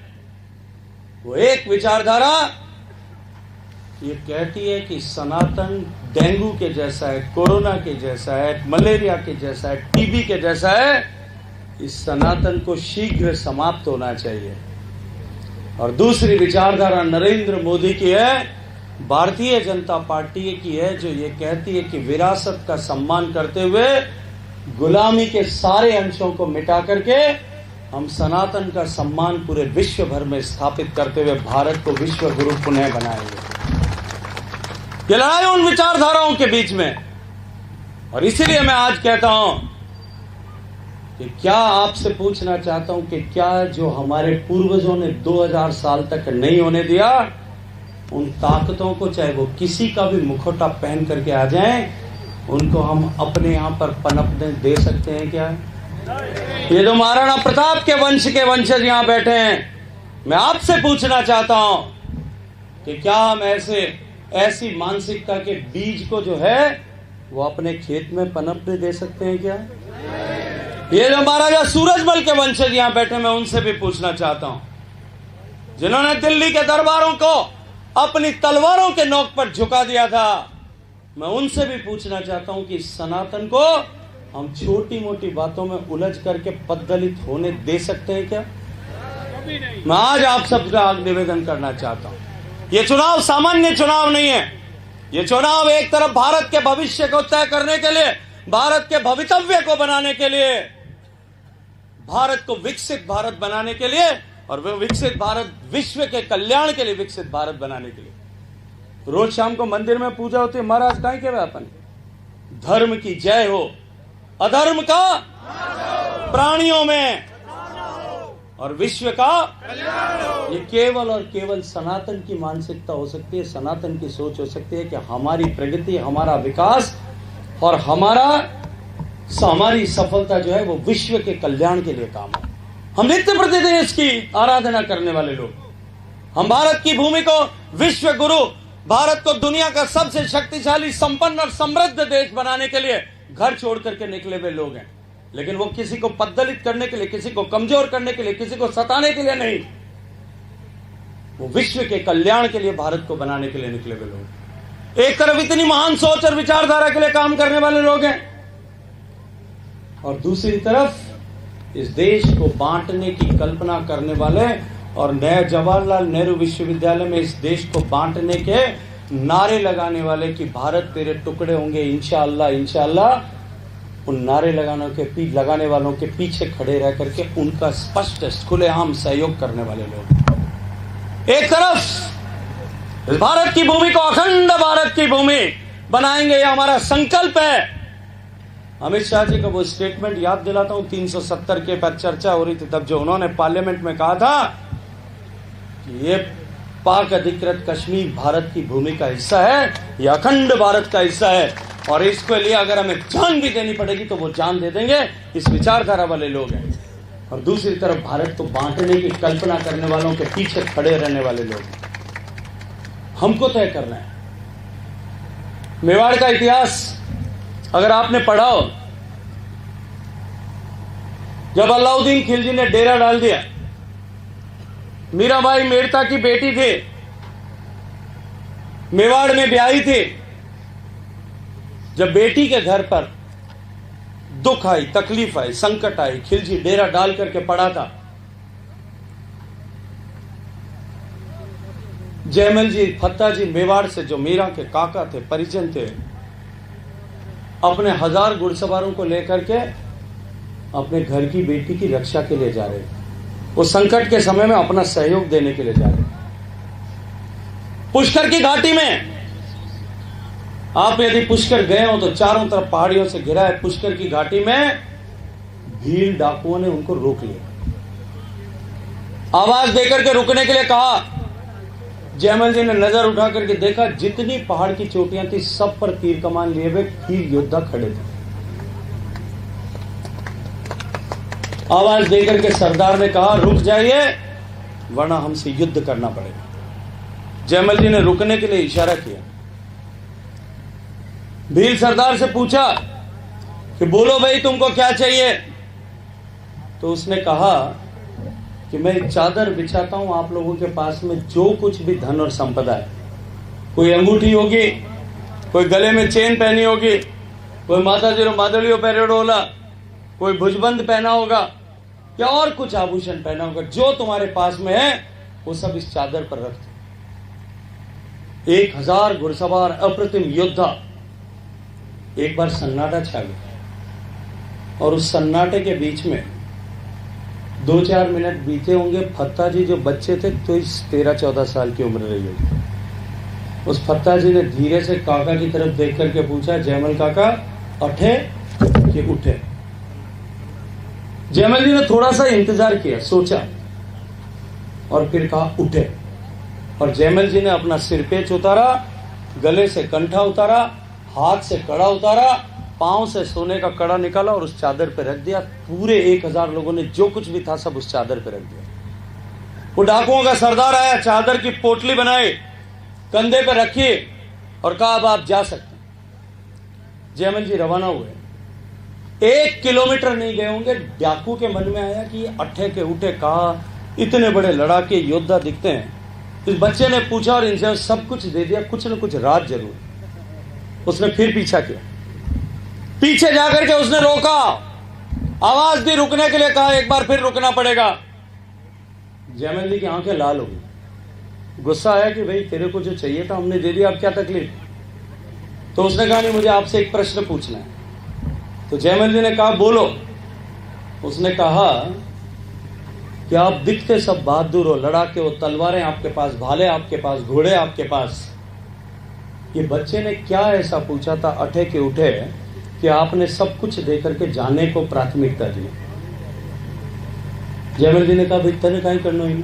वो एक विचारधारा ये कहती है कि सनातन डेंगू के जैसा है, कोरोना के जैसा है, मलेरिया के जैसा है, टीबी के जैसा है। इस सनातन को शीघ्र समाप्त होना चाहिए। और दूसरी विचारधारा नरेंद्र मोदी की है, भारतीय जनता पार्टी की है, जो ये कहती है कि विरासत का सम्मान करते हुए गुलामी के सारे अंशों को मिटा करके हम सनातन का सम्मान पूरे विश्व भर में स्थापित करते हुए भारत को विश्व गुरु पुनः बनाएंगे। ये लड़ाई उन विचारधाराओं के बीच में, और इसीलिए मैं आज कहता हूं कि क्या आपसे पूछना चाहता हूं कि क्या जो हमारे पूर्वजों ने 2000 साल तक नहीं होने दिया, उन ताकतों को, चाहे वो किसी का भी मुखौटा पहन करके आ जाएं, उनको हम अपने यहां पर पनपने दे सकते हैं क्या? ये जो महाराणा प्रताप के वंश के वंशज यहां बैठे हैं, मैं आपसे पूछना चाहता हूं कि क्या हम ऐसी मानसिकता के बीज को जो है वो अपने खेत में पनपने दे सकते हैं क्या? ये जो महाराजा सूरजमल के वंशज यहां बैठे, मैं उनसे भी पूछना चाहता हूं, जिन्होंने दिल्ली के दरबारों को अपनी तलवारों के नोक पर झुका दिया था, मैं उनसे भी पूछना चाहता हूं कि सनातन को हम छोटी मोटी बातों में उलझ करके पद्दलित होने दे सकते हैं क्या? मैं आज आप सबका निवेदन करना चाहता हूं, ये चुनाव सामान्य चुनाव नहीं है। ये चुनाव एक तरफ भारत के भविष्य को तय करने के लिए, भारत के भवितव्य को बनाने के लिए, भारत को विकसित भारत बनाने के लिए, और वो विकसित भारत विश्व के कल्याण के लिए विकसित भारत बनाने के लिए। रोज शाम को मंदिर में पूजा होती है, महाराज काय के अपन धर्म की जय हो, अधर्म का प्राणियों में और विश्व का ये केवल और केवल सनातन की मानसिकता हो सकती है, सनातन की सोच हो सकती है कि हमारी प्रगति, हमारा विकास और हमारी सफलता जो है वो विश्व के कल्याण के लिए काम है। हम नित्य प्रतिदिन इसकी आराधना करने वाले लोग, हम भारत की भूमि को विश्व गुरु, भारत को दुनिया का सबसे शक्तिशाली, संपन्न और समृद्ध देश बनाने के लिए घर छोड़ करके निकले हुए लोग हैं। लेकिन वो किसी को पद्दलित करने के लिए, किसी को कमजोर करने के लिए, किसी को सताने के लिए नहीं, वो विश्व के कल्याण के लिए, भारत को बनाने के लिए निकले हुए लोग। एक तरफ इतनी महान सोच और विचारधारा के लिए काम करने वाले लोग हैं, और दूसरी तरफ इस देश को बांटने की कल्पना करने वाले और नया जवाहरलाल नेहरू विश्वविद्यालय में इस देश को बांटने के नारे लगाने वाले कि भारत तेरे टुकड़े होंगे इंशाअल्लाह इंशाअल्लाह, उन नारे लगाने वालों के पीछे खड़े रह करके उनका स्पष्ट खुलेआम सहयोग करने वाले लोग। एक तरफ भारत की भूमि को अखंड भारत की भूमि बनाएंगे, ये हमारा संकल्प है। अमित शाह जी का वो स्टेटमेंट याद दिलाता हूं, 370 के पर चर्चा हो रही थी तब, जो उन्होंने पार्लियामेंट में कहा था कि ये पाक अधिकृत कश्मीर भारत की भूमि का हिस्सा है, ये अखंड भारत का हिस्सा है, और इसके लिए अगर हमें जान भी देनी पड़ेगी तो वो जान दे देंगे। इस विचारधारा वाले लोग हैं। और दूसरी तरफ भारत को बांटने की कल्पना करने वालों के पीछे खड़े रहने वाले लोग। हमको तय करना है। मेवाड़ का इतिहास अगर आपने पढ़ा हो, जब अलाउद्दीन खिलजी ने डेरा डाल दिया, मीराबाई मेड़ता की बेटी थी, मेवाड़ में ब्याही थी, जब बेटी के घर पर दुख आई, तकलीफ आई, संकट आई, खिलजी डेरा डाल करके पड़ा था। जयमल जी, फत्ता जी मेवाड़ से, जो मीरा के काका थे, परिजन थे, अपने 1000 घुड़सवारों को लेकर के अपने घर की बेटी की रक्षा के लिए जा रहे थे। वो संकट के समय में अपना सहयोग देने के लिए जा रहे थे। पुष्कर की घाटी में आप यदि पुष्कर गए हो तो चारों तरफ पहाड़ियों से घिरा है। पुष्कर की घाटी में भील डाकुओं ने उनको रोक लिया, आवाज देकर के रुकने के लिए कहा। जयमल जी ने नजर उठा करके देखा, जितनी पहाड़ की चोटियां थी सब पर तीर कमान लिए हुए तीर योद्धा खड़े थे। आवाज देकर के सरदार ने कहा, रुक जाइए वरना हमसे युद्ध करना पड़ेगा। जयमल जी ने रुकने के लिए इशारा किया। भील सरदार से पूछा कि बोलो भाई तुमको क्या चाहिए। तो उसने कहा कि मैं एक चादर बिछाता हूं आप लोगों के पास में जो कुछ भी धन और संपदा है, कोई अंगूठी होगी, कोई गले में चेन पहनी होगी, कोई माता जी रो मादलियो पहरेड़ो होला, कोई भुजबंद पहना होगा या और कुछ आभूषण पहना होगा, जो तुम्हारे पास में है वो सब इस चादर पर रख दो। 1000 घुड़सवार अप्रतिम योद्धा। एक बार सन्नाटा छा गया और उस सन्नाटे के बीच में 2-4 मिनट बीते होंगे। फत्ता जी जो बच्चे थे तो इस 13-14 साल की उम्र रही होगी। उस फत्ता जी ने धीरे से काका की तरफ देख करके पूछा, जयमल काका उठे कि उठे? जयमल जी ने थोड़ा सा इंतजार किया, सोचा और फिर कहा उठे। और जयमल जी ने अपना सिर पेच उतारा, गले से कंठा उतारा, हाथ से कड़ा उतारा, पांव से सोने का कड़ा निकाला और उस चादर पे रख दिया। पूरे 1000 लोगों ने जो कुछ भी था सब उस चादर पे रख दिया। वो डाकुओं का सरदार आया, चादर की पोटली बनाई, कंधे पे रखी और कहा अब आप जा सकते हैं। जयमल जी रवाना हुए। 1 किलोमीटर नहीं गए होंगे, डाकू के मन में आया कि ये अट्ठे के उठे कहा इतने बड़े लड़ाके योद्धा दिखते हैं। इस बच्चे ने पूछा और इनसे सब कुछ दे दिया, कुछ न कुछ राज जरूर। उसने फिर पीछा किया, पीछे जाकर के उसने रोका, आवाज दी रुकने के लिए, कहा एक बार फिर रुकना पड़ेगा। जयमल जी की आंखें लाल हो गई। गुस्सा आया कि भाई तेरे को जो चाहिए था हमने दे दिया, अब क्या तकलीफ। तो उसने कहा नहीं मुझे आपसे एक प्रश्न पूछना है। तो जयमल जी ने कहा बोलो। उसने कहा कि आप दिखते सब बहादुर हो, लड़ाके हो, तलवारें आपके पास, भाले आपके पास, घोड़े आपके पास। ये बच्चे ने क्या ऐसा पूछा था अठे के उठे कि आपने सब कुछ देकर के जाने को प्राथमिकता दी? जयमल जी ने कहा भाई तने कहीं करना ही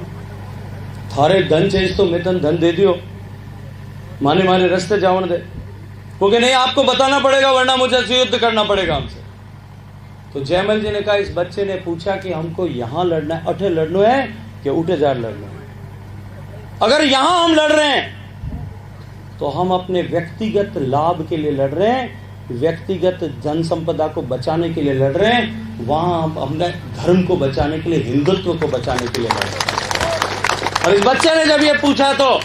थारे धन चाहिए तो मैं तन धन दे दियो, माने माने रास्ते जावन दे, क्योंकि नहीं आपको बताना पड़ेगा वरना मुझे युद्ध करना पड़ेगा हमसे। तो जयमल जी ने कहा, इस बच्चे ने पूछा कि हमको यहां लड़ना है, अठे लड़ना है कि उठे जार लड़ना है? अगर यहां हम लड़ रहे हैं तो हम अपने व्यक्तिगत लाभ के लिए लड़ रहे हैं, व्यक्तिगत धन संपदा को बचाने के लिए लड़ रहे हैं। वहां हम अपने धर्म को बचाने के लिए, हिंदुत्व को बचाने के लिए लड़ रहे हैं। और इस बच्चे ने जब ये पूछा तो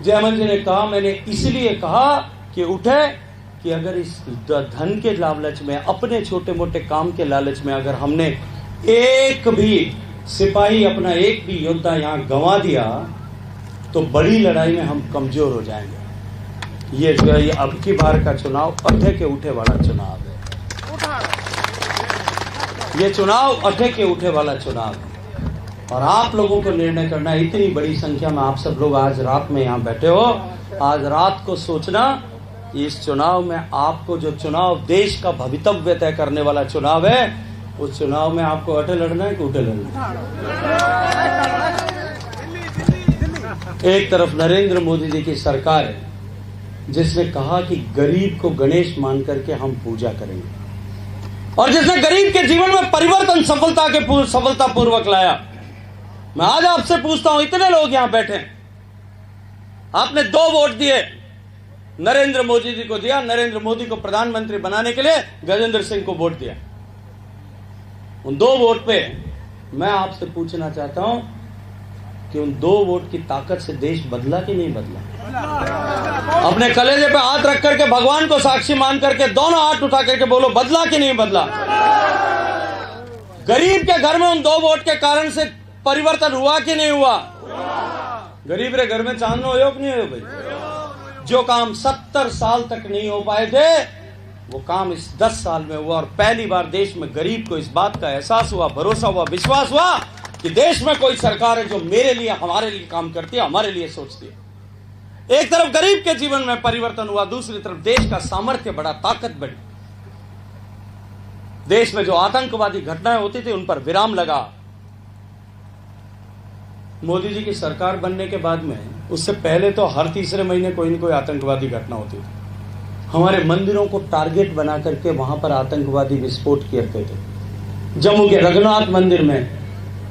जयमल जी ने कहा मैंने इसलिए कहा कि उठे कि अगर इस धन के लालच में, अपने छोटे मोटे काम के लालच में अगर हमने एक भी सिपाही, अपना एक भी योद्धा यहां गंवा दिया तो बड़ी लड़ाई में हम कमजोर हो जाएंगे। ये जो है ये अब की बार का चुनाव अठे के उठे वाला चुनाव है। ये चुनाव अठे के उठे वाला चुनाव है और आप लोगों को निर्णय करना है। इतनी बड़ी संख्या में आप सब लोग आज रात में यहाँ बैठे हो, आज रात को सोचना कि इस चुनाव में आपको जो चुनाव देश का भवितव्य तय करने वाला चुनाव है, उस चुनाव में आपको अठे लड़ना है कि उठे लड़ना है। एक तरफ नरेंद्र मोदी जी की सरकार है जिसने कहा कि गरीब को गणेश मान करके हम पूजा करेंगे और जिसने गरीब के जीवन में परिवर्तन सफलतापूर्वक लाया। मैं आज आपसे पूछता हूं, इतने लोग यहां बैठे, आपने 2 वोट दिए, नरेंद्र मोदी जी को दिया, नरेंद्र मोदी को प्रधानमंत्री बनाने के लिए गजेंद्र सिंह को वोट दिया। उन 2 वोट पे मैं आपसे पूछना चाहता हूं कि उन 2 वोट की ताकत से देश बदला कि नहीं बदला? अपने कलेजे पे हाथ रख करके भगवान को साक्षी मान करके दोनों हाथ उठा करके बोलो, बदला कि नहीं बदला? गरीब के घर में उन 2 वोट के कारण से परिवर्तन हुआ कि नहीं हुआ? गरीब रे घर में चांदनो हो कि नहीं हो भाई? जो काम 70 साल तक नहीं हो पाए थे वो काम इस 10 साल में हुआ और पहली बार देश में गरीब को इस बात का एहसास हुआ, भरोसा हुआ, विश्वास हुआ कि देश में कोई सरकार है जो मेरे लिए, हमारे लिए काम करती है, हमारे लिए सोचती है। एक तरफ गरीब के जीवन में परिवर्तन हुआ, दूसरी तरफ देश का सामर्थ्य बढ़ा, ताकत बढ़ी। देश में जो आतंकवादी घटनाएं होती थी उन पर विराम लगा। मोदी जी की सरकार बनने के बाद में, उससे पहले तो हर तीसरे महीने कोई न कोई आतंकवादी घटना होती थी। हमारे मंदिरों को टारगेट बना करके वहां पर आतंकवादी विस्फोट करते थे। जम्मू के रघुनाथ मंदिर में,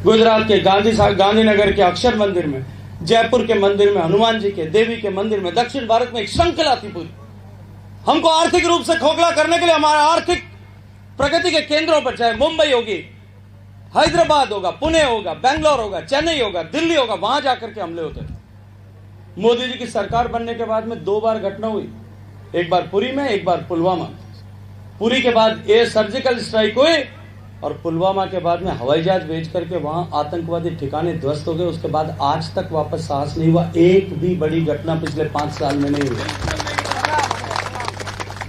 गुजरात के गांधीनगर के अक्षर मंदिर में, जयपुर के मंदिर में, हनुमान जी के, देवी के मंदिर में, दक्षिण भारत में एक श्रृंखला थी पूरी। हमको आर्थिक रूप से खोखला करने के लिए हमारा आर्थिक प्रगति के केंद्रों पर, चाहे मुंबई होगी, हैदराबाद होगा, पुणे होगा, बेंगलोर होगा, चेन्नई होगा, दिल्ली होगा, वहां जाकर के हमले होते थे। मोदी जी की सरकार बनने के बाद में 2 बार घटना हुई, एक बार पुरी में, एक बार पुलवामा। पुरी के बाद एयर सर्जिकल स्ट्राइक हुई और पुलवामा के बाद में हवाई जहाज भेज करके वहां आतंकवादी ठिकाने ध्वस्त हो गए। उसके बाद आज तक वापस साहस नहीं हुआ। एक भी बड़ी घटना पिछले 5 साल में नहीं हुई।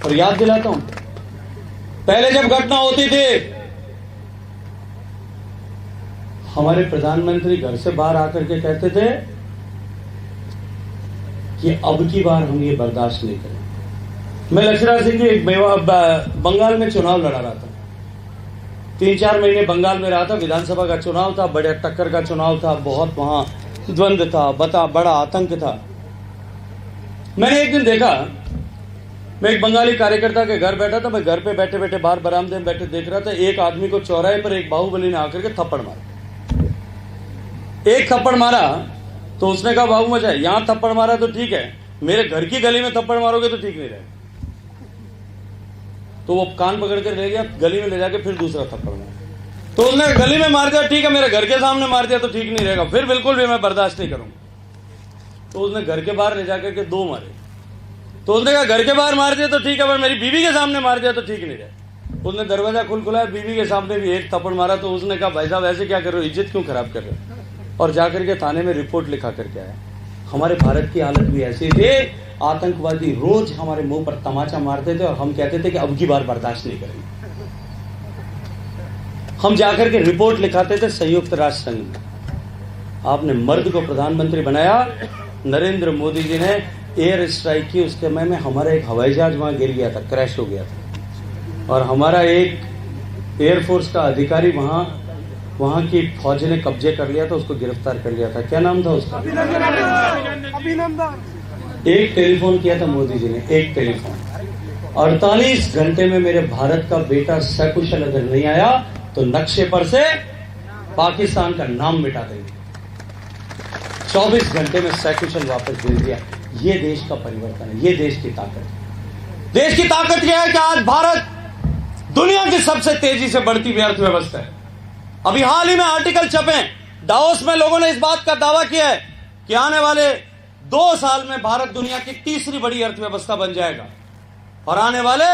और याद दिलाता हूं, पहले जब घटना होती थी, हमारे प्रधानमंत्री घर से बाहर आकर के कहते थे कि अब की बार हम ये बर्दाश्त नहीं करेंगे। मैं लक्ष्मण सिंह जी बंगाल में चुनाव लड़ा रहा था, 3-4 महीने बंगाल में रहा था। विधानसभा का चुनाव था, बड़े टक्कर का चुनाव था, बहुत वहां द्वंद्व था, बड़ा आतंक था। मैंने एक दिन देखा, मैं एक बंगाली कार्यकर्ता के घर बैठा था। मैं घर पे बैठे बैठे बाहर बरामदे में बैठे देख रहा था, एक आदमी को चौराहे पर एक बाहुबली ने आकर के थप्पड़ मारा। एक थप्पड़ मारा तो उसने कहा, बाबू मजा यहां थप्पड़ मारा तो ठीक है, मेरे घर की गली में थप्पड़ मारोगे तो ठीक नहीं रहेगा। तो वो कान पकड़ कर ले गया, गली में ले जाके फिर दूसरा थप्पड़ मारा। तो उसने गली में मार दिया, ठीक है, मेरे घर के सामने मार दिया तो ठीक नहीं रहेगा, फिर बिल्कुल भी मैं बर्दाश्त नहीं करूंगा। तो उसने घर के बाहर ले जाकर के 2 मारे। तो उसने कहा, घर के बाहर मार दिया तो ठीक है, पर मेरी बीवी के सामने मार दिया तो ठीक नहीं रहेगा। उसने दरवाजा खुलाया, बीवी के सामने भी एक थप्पड़ मारा। तो उसने कहा, भाई साहब ऐसे क्या कर रहे हो, इज्जत क्यों खराब कर रहे हो? और जाकर के थाने में रिपोर्ट लिखा करके आया। हमारे भारत की हालत भी ऐसी थी, आतंकवादी रोज हमारे मुंह पर तमाचा मारते थे और हम कहते थे कि अब की बार बर्दाश्त नहीं करेंगे। हम जाकर के रिपोर्ट लिखाते थे संयुक्त राष्ट्र संघ में। आपने मर्द को प्रधानमंत्री बनाया, नरेंद्र मोदी जी ने एयर स्ट्राइक की, उसके समय में हमारा एक हवाई जहाज वहां गिर गया था, क्रैश हो गया था। और हमारा एक एयरफोर्स का अधिकारी वहां की फौज ने कब्जे कर लिया था, उसको गिरफ्तार कर लिया था। क्या नाम था उसका? अभिनंदन। एक टेलीफोन किया था मोदी जी ने, एक टेलीफोन। 48 घंटे में मेरे भारत का बेटा सकुशल अगर नहीं आया तो नक्शे पर से पाकिस्तान का नाम मिटा देंगे। 24 घंटे में सकुशल वापस भेज दिया। ये देश का परिवर्तन है, ये देश की ताकत है। देश की ताकत यह है कि आज भारत दुनिया की सबसे तेजी से बढ़ती हुई अर्थव्यवस्था है। अभी हाल ही में आर्टिकल छपे, दावोस में लोगों ने इस बात का दावा किया है कि आने वाले 2 साल में भारत दुनिया की तीसरी बड़ी अर्थव्यवस्था बन जाएगा और आने वाले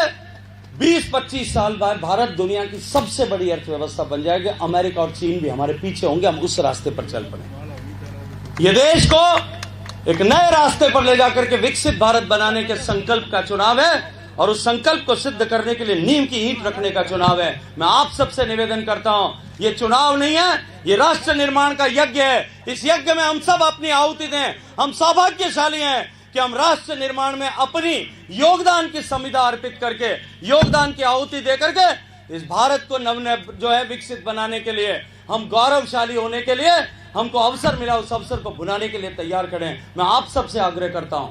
20-25 साल बाद भारत दुनिया की सबसे बड़ी अर्थव्यवस्था बन जाएगी। अमेरिका और चीन भी हमारे पीछे होंगे, हम उस रास्ते पर चल पड़े। ये देश को एक नए रास्ते पर ले जाकर के विकसित भारत बनाने के संकल्प का चुनाव है और उस संकल्प को सिद्ध करने के लिए नींव की ईंट रखने का चुनाव है। मैं आप सबसे निवेदन करता हूं, ये चुनाव नहीं है, ये राष्ट्र निर्माण का यज्ञ है। इस यज्ञ में हम सब अपनी आहुति दें। हम सौभाग्यशाली हैं कि हम राष्ट्र निर्माण में अपनी योगदान की संविदा अर्पित करके, योगदान की आहुति दे करके इस भारत को जो है विकसित बनाने के लिए, हम गौरवशाली होने के लिए हमको अवसर मिला, उस अवसर को बुलाने के लिए तैयार करें। मैं आप सबसे आग्रह करता हूं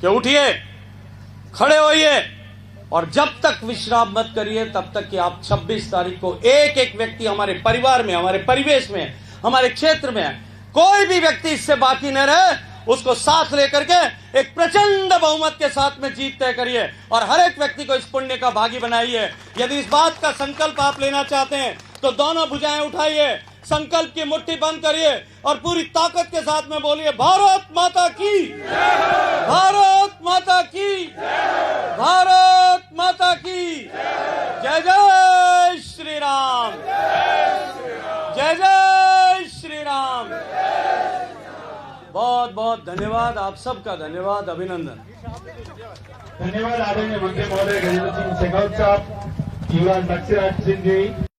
कि उठिए, खड़े होइए और जब तक विश्राम मत करिए तब तक कि आप 26 तारीख को एक एक व्यक्ति हमारे परिवार में, हमारे परिवेश में, हमारे क्षेत्र में कोई भी व्यक्ति इससे बाकी न रहे, उसको साथ लेकर के एक प्रचंड बहुमत के साथ में जीत तय करिए और हर एक व्यक्ति को इस पुण्य का भागी बनाइए। यदि इस बात का संकल्प आप लेना चाहते हैं तो दोनों भुजाएं उठाइए, संकल्प की मुट्ठी बंद करिए और पूरी ताकत के साथ में बोलिए, भारत माता की, भारत माता की, भारत माता की। जय जय श्री राम, जय जय श्री राम। बहुत बहुत धन्यवाद, आप सबका धन्यवाद, अभिनंदन। धन्यवाद आदरणीय मंत्री महोदय गजेंद्र सिंह शेखावत साहब, युवराज लक्ष्मण सिंह जी।